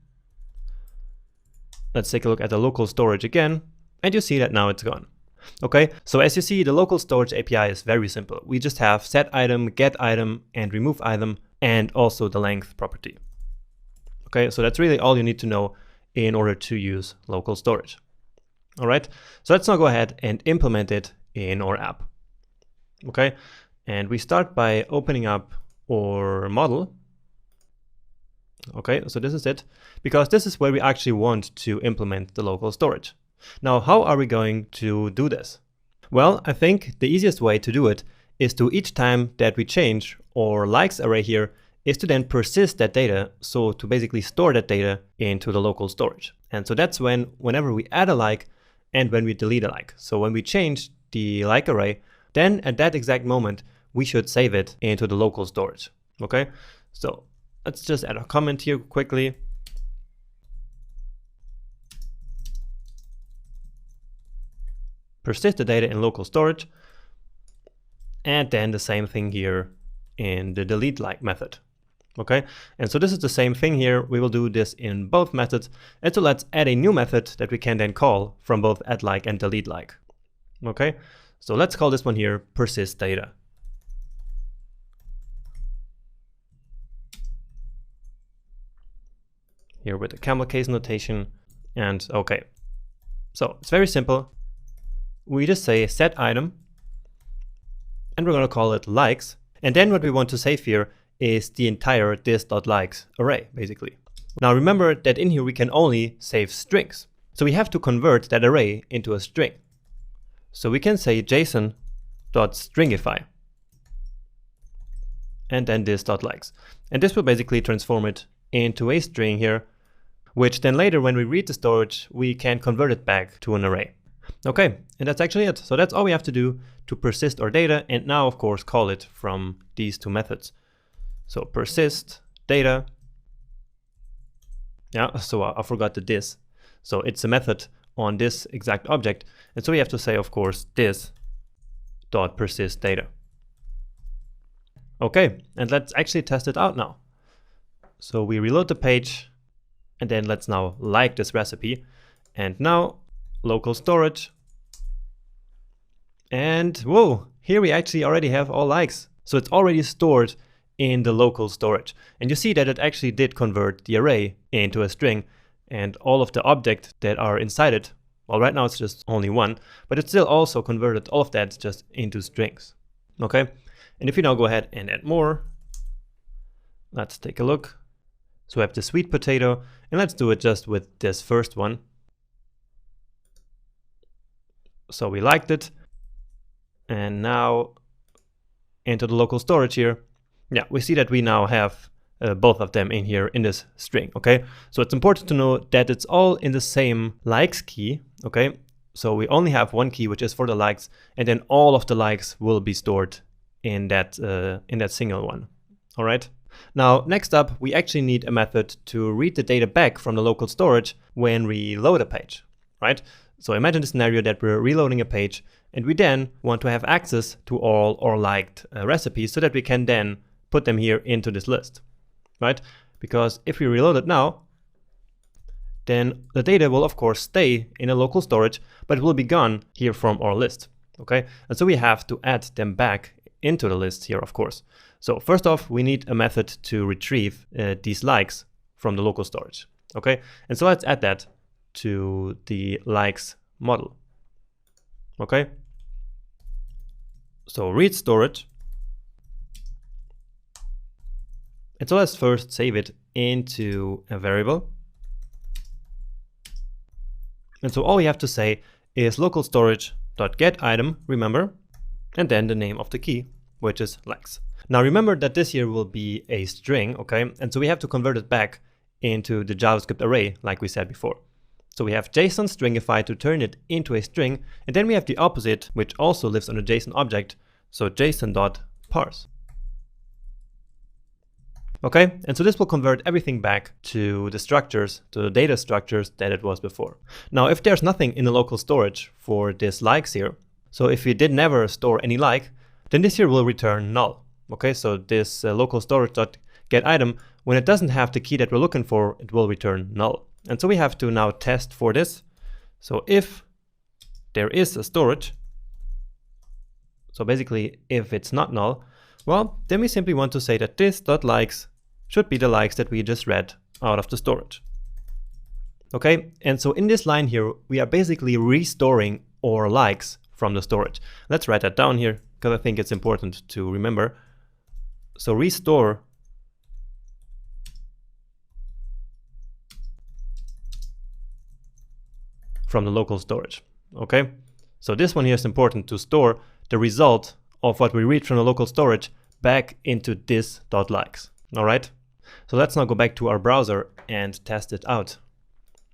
Let's take a look at the local storage again, and you see that now it's gone. Okay, so as you see, the local storage API is very simple. We just have set item, get item, and remove item, and also the length property. Okay, so that's really all you need to know in order to use local storage. All right, so let's now go ahead and implement it in our app. Okay, and we start by opening up our model. Okay, so this is it, because this is where we actually want to implement the local storage. Now, how are we going to do this? Well, I think the easiest way to do it is to each time that we change our likes array here is to then persist that data, so to basically store that data into the local storage. And so that's whenever we add a like and when we delete a like. So when we change the like array, then at that exact moment, we should save it into the local storage. Okay, so let's just add a comment here quickly. Persist the data in local storage, and then the same thing here in the delete like method. Okay, and so this is the same thing here. We will do this in both methods, and so let's add a new method that we can then call from both add like and delete like. Okay, so let's call this one here persist data. Here with the camel case notation, and okay, so it's very simple. We just say set item, and we're going to call it likes. And then what we want to save here is the entire this.likes array, basically. Now remember that in here we can only save strings. So we have to convert that array into a string. So we can say json.stringify, and then this.likes. And this will basically transform it into a string here, which then later when we read the storage, we can convert it back to an array. Okay, and that's actually it. So that's all we have to do to persist our data, and now of course call it from these two methods. So persist data. Yeah, so I forgot the this. So it's a method on this exact object, and so we have to say of course this dot persist data. Okay, and let's actually test it out now. So we reload the page, and then let's now like this recipe, and now local storage, and whoa, here we actually already have all likes. So it's already stored in the local storage, and you see that it actually did convert the array into a string, and all of the objects that are inside it, well, right now it's just only one, but it still also converted all of that just into strings. Okay, and if you now go ahead and add more, let's take a look. So we have the sweet potato, and let's do it just with this first one. So we liked it, and now into the local storage here, yeah, we see that we now have both of them in here in this string. Okay, so it's important to know that it's all in the same likes key. Okay, so we only have one key which is for the likes, and then all of the likes will be stored in that single one. All right, now next up we actually need a method to read the data back from the local storage when we load a page, right? So imagine the scenario that we're reloading a page, and we then want to have access to all our liked recipes so that we can then put them here into this list, right? Because if we reload it now, then the data will of course stay in a local storage, but it will be gone here from our list, okay? And so we have to add them back into the list here, of course. So first off, we need a method to retrieve these likes from the local storage, okay? And so let's add that to the likes model. Okay, so read storage, and so let's first save it into a variable. And so all we have to say is local storage dot get item, remember, and then the name of the key. which is likes. Now remember that this here will be a string, okay? And so we have to convert it back into the JavaScript array like we said before. So we have JSON stringify to turn it into a string, and then we have the opposite, which also lives on a JSON object, so JSON.parse. Okay, and so this will convert everything back to the structures, to the data structures that it was before. Now, if there's nothing in the local storage for this likes here, so if we did never store any like, then this here will return null. Okay, so this local storage.get item, when it doesn't have the key that we're looking for, it will return null. And so we have to now test for this. So if there is a storage, so basically if it's not null, well, then we simply want to say that this.likes should be the likes that we just read out of the storage. Okay, and so in this line here, we are basically restoring our likes from the storage. Let's write that down here because I think it's important to remember. So restore from the local storage. Okay, so this one here is important to store the result of what we read from the local storage back into this.likes. All right, so let's now go back to our browser and test it out.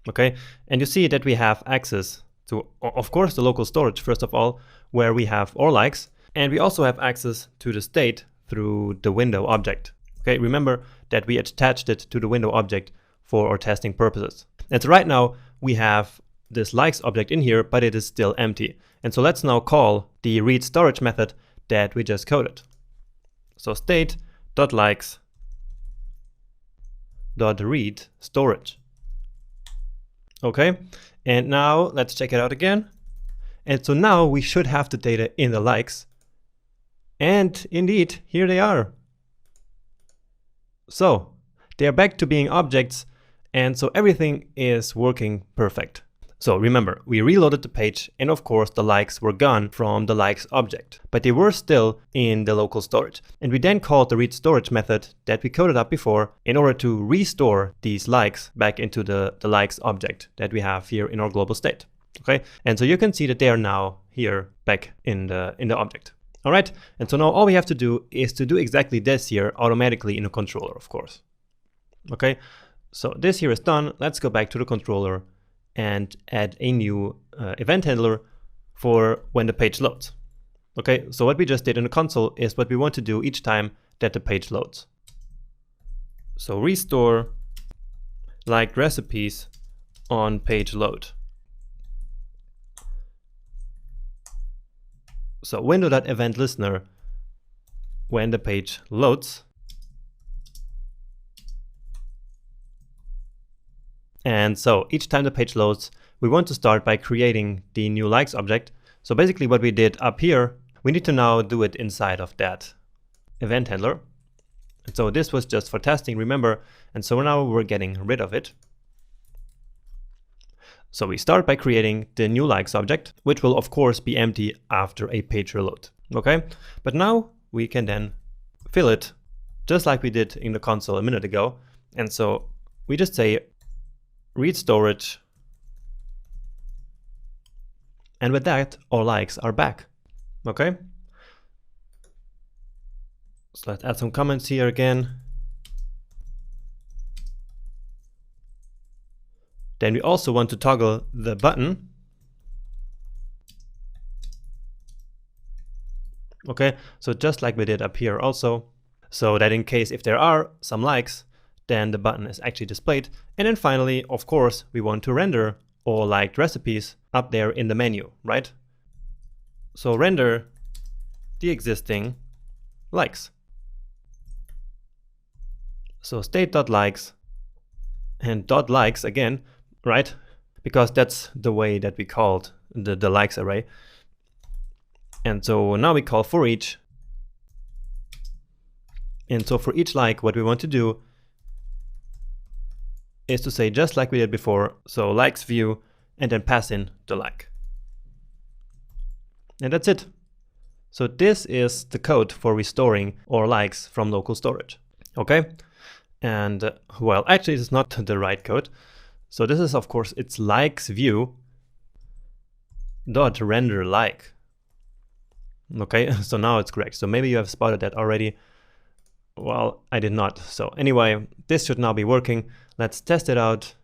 Okay, and you see that we have access to, of course, the local storage first of all, where we have our likes, and we also have access to the state through the window object. Okay, remember that we attached it to the window object for our testing purposes. And so right now we have this likes object in here, but it is still empty. And so let's now call the read storage method that we just coded. So state.likes.read storage. Okay, and now let's check it out again. And so now we should have the data in the likes. And indeed, here they are. So they are back to being objects, and so everything is working perfect. So remember, we reloaded the page, and of course the likes were gone from the likes object, but they were still in the local storage. And we then called the read storage method that we coded up before in order to restore these likes back into the likes object that we have here in our global state. Okay, and so you can see that they are now here back in the object. All right, and so now all we have to do is to do exactly this here automatically in a controller, of course. Okay, so this here is done. Let's go back to the controller and add a new event handler for when the page loads. Okay, so what we just did in the console is what we want to do each time that the page loads. So restore liked recipes on page load. So window.event listener when the page loads. And so each time the page loads, we want to start by creating the new likes object. So basically what we did up here, we need to now do it inside of that event handler. And so this was just for testing, remember, and so now we're getting rid of it. So we start by creating the new likes object, which will of course be empty after a page reload. Okay, but now we can then fill it just like we did in the console a minute ago. And so we just say read storage, and with that our likes are back. Okay, so let's add some comments here again. Then we also want to toggle the button. Okay, so just like we did up here also, so that in case if there are some likes, then the button is actually displayed. And then finally, of course, we want to render all liked recipes up there in the menu, right? So render the existing likes. So state.likes and .likes again, right? Because that's the way that we called the likes array. And so now we call for each. And so for each like, what we want to do is to say just like we did before, so likes view, and then pass in the like. And that's it. So this is the code for restoring our likes from local storage. Okay, and well, actually it's not the right code. So this is of course it's likes view dot render like. Okay, so now it's correct. So maybe you have spotted that already. Well, I did not. So anyway, this should now be working. Let's test it out.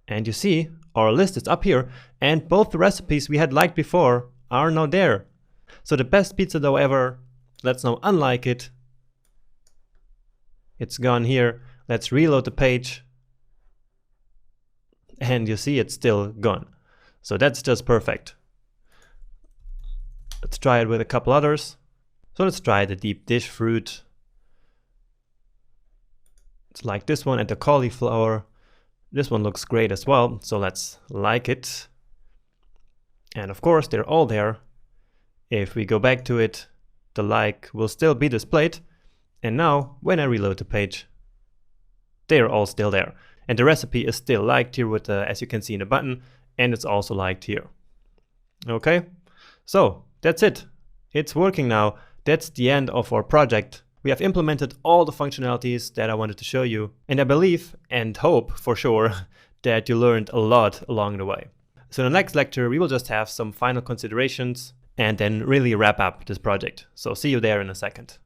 And you see, our list is up here, and both the recipes we had liked before are now there. So the best pizza dough ever, let's now unlike it. It's gone here. Let's reload the page. And you see it's still gone. So that's just perfect. Let's try it with a couple others. So let's try the deep dish fruit. It's like this one and the cauliflower. This one looks great as well, so let's like it. And of course, they're all there. If we go back to it, the like will still be displayed. And now, when I reload the page, they're all still there. And the recipe is still liked here with the, as you can see in the button, and it's also liked here. Okay, so that's it. It's working now. That's the end of our project. We have implemented all the functionalities that I wanted to show you, and I believe and hope for sure that you learned a lot along the way. So in the next lecture, we will just have some final considerations and then really wrap up this project. So see you there in a second.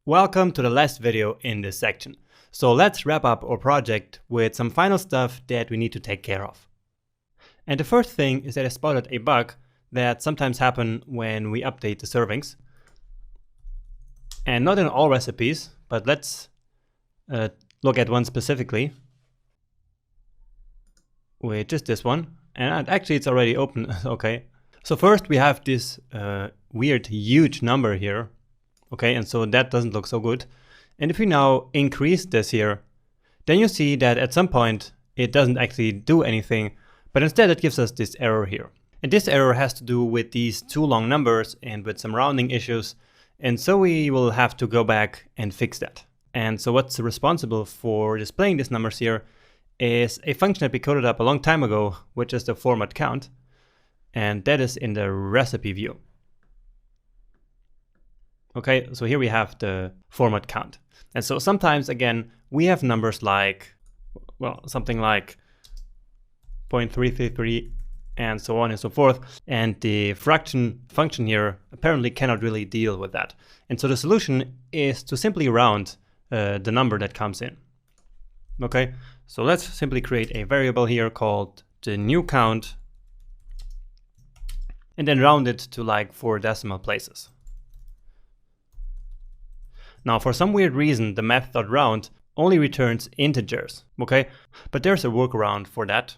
Welcome to the last video in this section. So let's wrap up our project with some final stuff that we need to take care of. And the first thing is that I spotted a bug that sometimes happens when we update the servings. And not in all recipes, but let's look at one specifically, which is this one. And actually it's already open, okay. So first we have this weird huge number here, okay, and so that doesn't look so good. And if we now increase this here, then you see that at some point it doesn't actually do anything, but instead it gives us this error here. And this error has to do with these two long numbers and with some rounding issues. And so we will have to go back and fix that. And so what's responsible for displaying these numbers here is a function that we coded up a long time ago, which is the format count. And that is in the recipe view. Okay, so here we have the format count. And so sometimes, again, we have numbers like, well, something like 0.333 and so on and so forth. And the fraction function here apparently cannot really deal with that. And so the solution is to simply round the number that comes in. Okay, so let's simply create a variable here called the new count and then round it to like 4 decimal places. Now, for some weird reason, the math.round only returns integers, okay? But there's a workaround for that.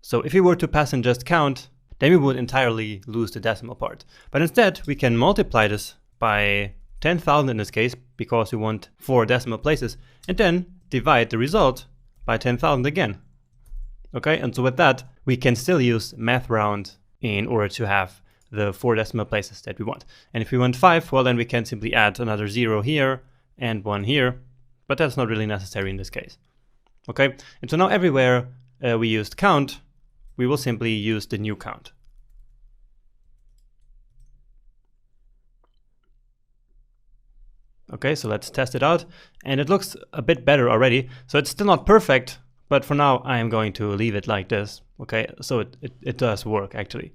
So if we were to pass in just count, then we would entirely lose the decimal part. But instead, we can multiply this by 10,000 in this case, because we want 4 decimal places, and then divide the result by 10,000 again. Okay, and so with that, we can still use math.round in order to have the 4 decimal places that we want. And if we want 5, well, then we can simply add another 0 here and 1 here, but that's not really necessary in this case. Okay, and so now everywhere we used count, we will simply use the new count. Okay, so let's test it out, and it looks a bit better already. So it's still not perfect, but for now I am going to leave it like this. Okay, so it does work actually.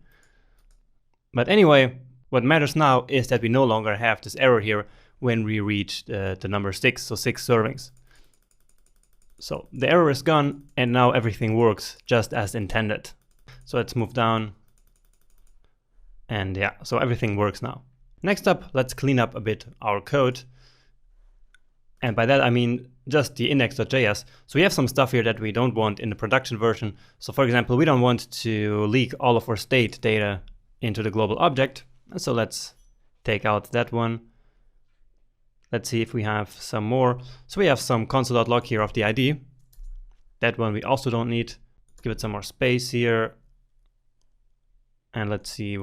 But anyway, what matters now is that we no longer have this error here when we reach the number 6, so 6 servings. So the error is gone, and now everything works just as intended. So let's move down. And yeah, so everything works now. Next up, let's clean up a bit our code. And by that I mean just the index.js. So we have some stuff here that we don't want in the production version. So for example, we don't want to leak all of our state data into the global object. And so let's take out that one. Let's see if we have some more. So we have some console.log here of the ID. That one we also don't need. Give it some more space here. And let's see.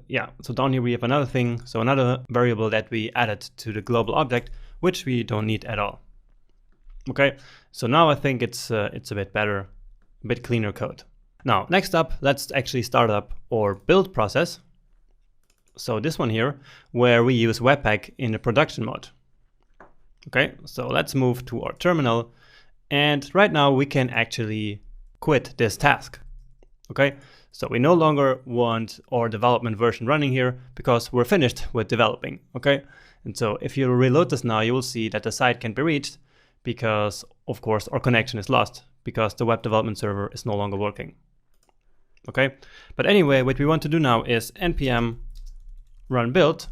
Yeah, so down here we have another thing. So another variable that we added to the global object, which we don't need at all. Okay, so now I think it's a bit better, a bit cleaner code. Now, next up, let's actually start up our build process. So this one here, where we use Webpack in the production mode. Okay, so let's move to our terminal. And right now we can actually quit this task. Okay, so we no longer want our development version running here because we're finished with developing. Okay, and so if you reload this now, you will see that the site can't be reached because, of course, our connection is lost because the web development server is no longer working. Okay, but anyway, what we want to do now is npm run build.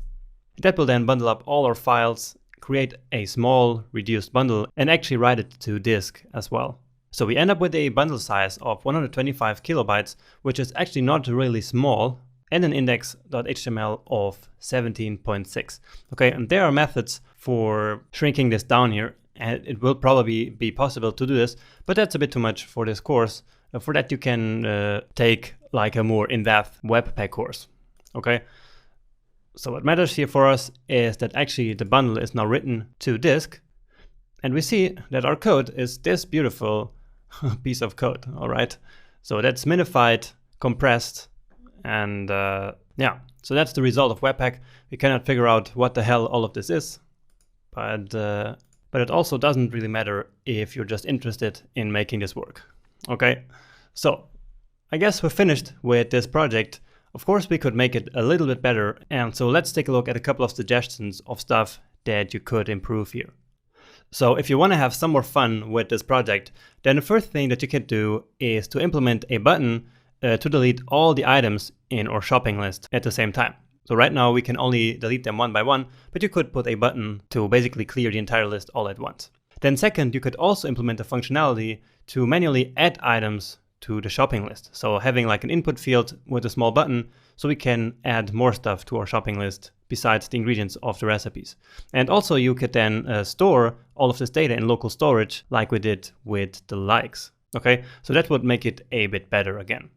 That will then bundle up all our files, create a small reduced bundle, and actually write it to disk as well. So we end up with a bundle size of 125 kilobytes, which is actually not really small, and an index.html of 17.6. Okay, and there are methods for shrinking this down here, and it will probably be possible to do this, but that's a bit too much for this course. For that you can take like a more in-depth Webpack course. Okay, so what matters here for us is that actually the bundle is now written to disk, and we see that our code is this beautiful piece of code. All right, so that's minified, compressed, and yeah, so that's the result of Webpack. We cannot figure out what the hell all of this is, but it also doesn't really matter if you're just interested in making this work. Okay, so I guess we're finished with this project. Of course, we could make it a little bit better, and so let's take a look at a couple of suggestions of stuff that you could improve here. So if you want to have some more fun with this project, then the first thing that you can do is to implement a button to delete all the items in our shopping list at the same time. So right now we can only delete them one by one, but you could put a button to basically clear the entire list all at once. Then second, you could also implement a functionality to manually add items to the shopping list. So having like an input field with a small button so we can add more stuff to our shopping list besides the ingredients of the recipes. And also you could then store all of this data in local storage like we did with the likes. Okay, so that would make it a bit better again.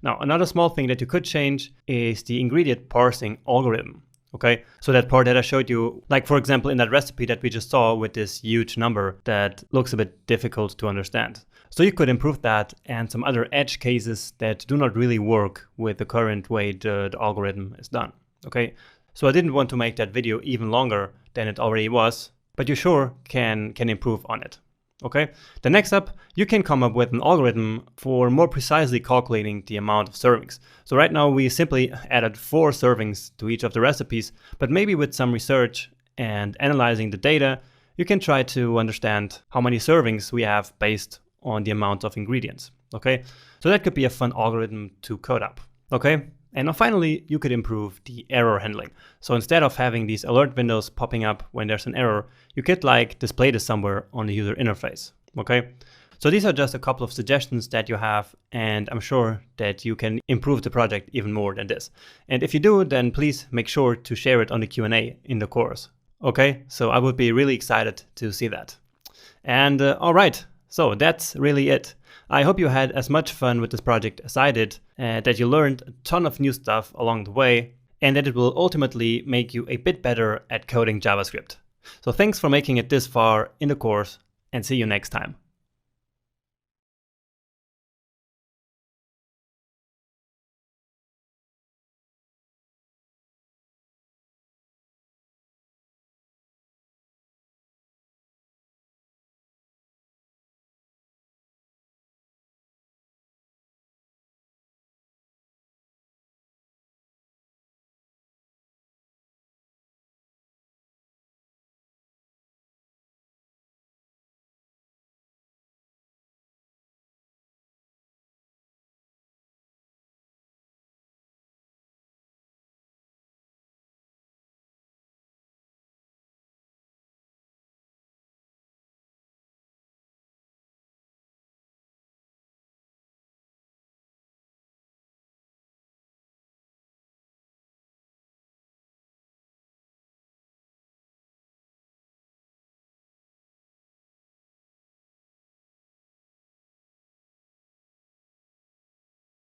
Now, another small thing that you could change is the ingredient parsing algorithm. Okay, so that part that I showed you, like for example in that recipe that we just saw with this huge number that looks a bit difficult to understand. So you could improve that and some other edge cases that do not really work with the current way the algorithm is done. Okay, so I didn't want to make that video even longer than it already was, but you sure can improve on it. Okay, then next up, you can come up with an algorithm for more precisely calculating the amount of servings. So right now we simply added 4 servings to each of the recipes, but maybe with some research and analyzing the data, you can try to understand how many servings we have based on the amount of ingredients. Okay, so that could be a fun algorithm to code up. Okay, and now finally, you could improve the error handling. So instead of having these alert windows popping up when there's an error, you could like display this somewhere on the user interface. Okay, so these are just a couple of suggestions that you have, and I'm sure that you can improve the project even more than this. And if you do, then please make sure to share it on the Q&A in the course. Okay, so I would be really excited to see that. And all right, so that's really it. I hope you had as much fun with this project as I did, that you learned a ton of new stuff along the way, and that it will ultimately make you a bit better at coding JavaScript. So thanks for making it this far in the course, and see you next time.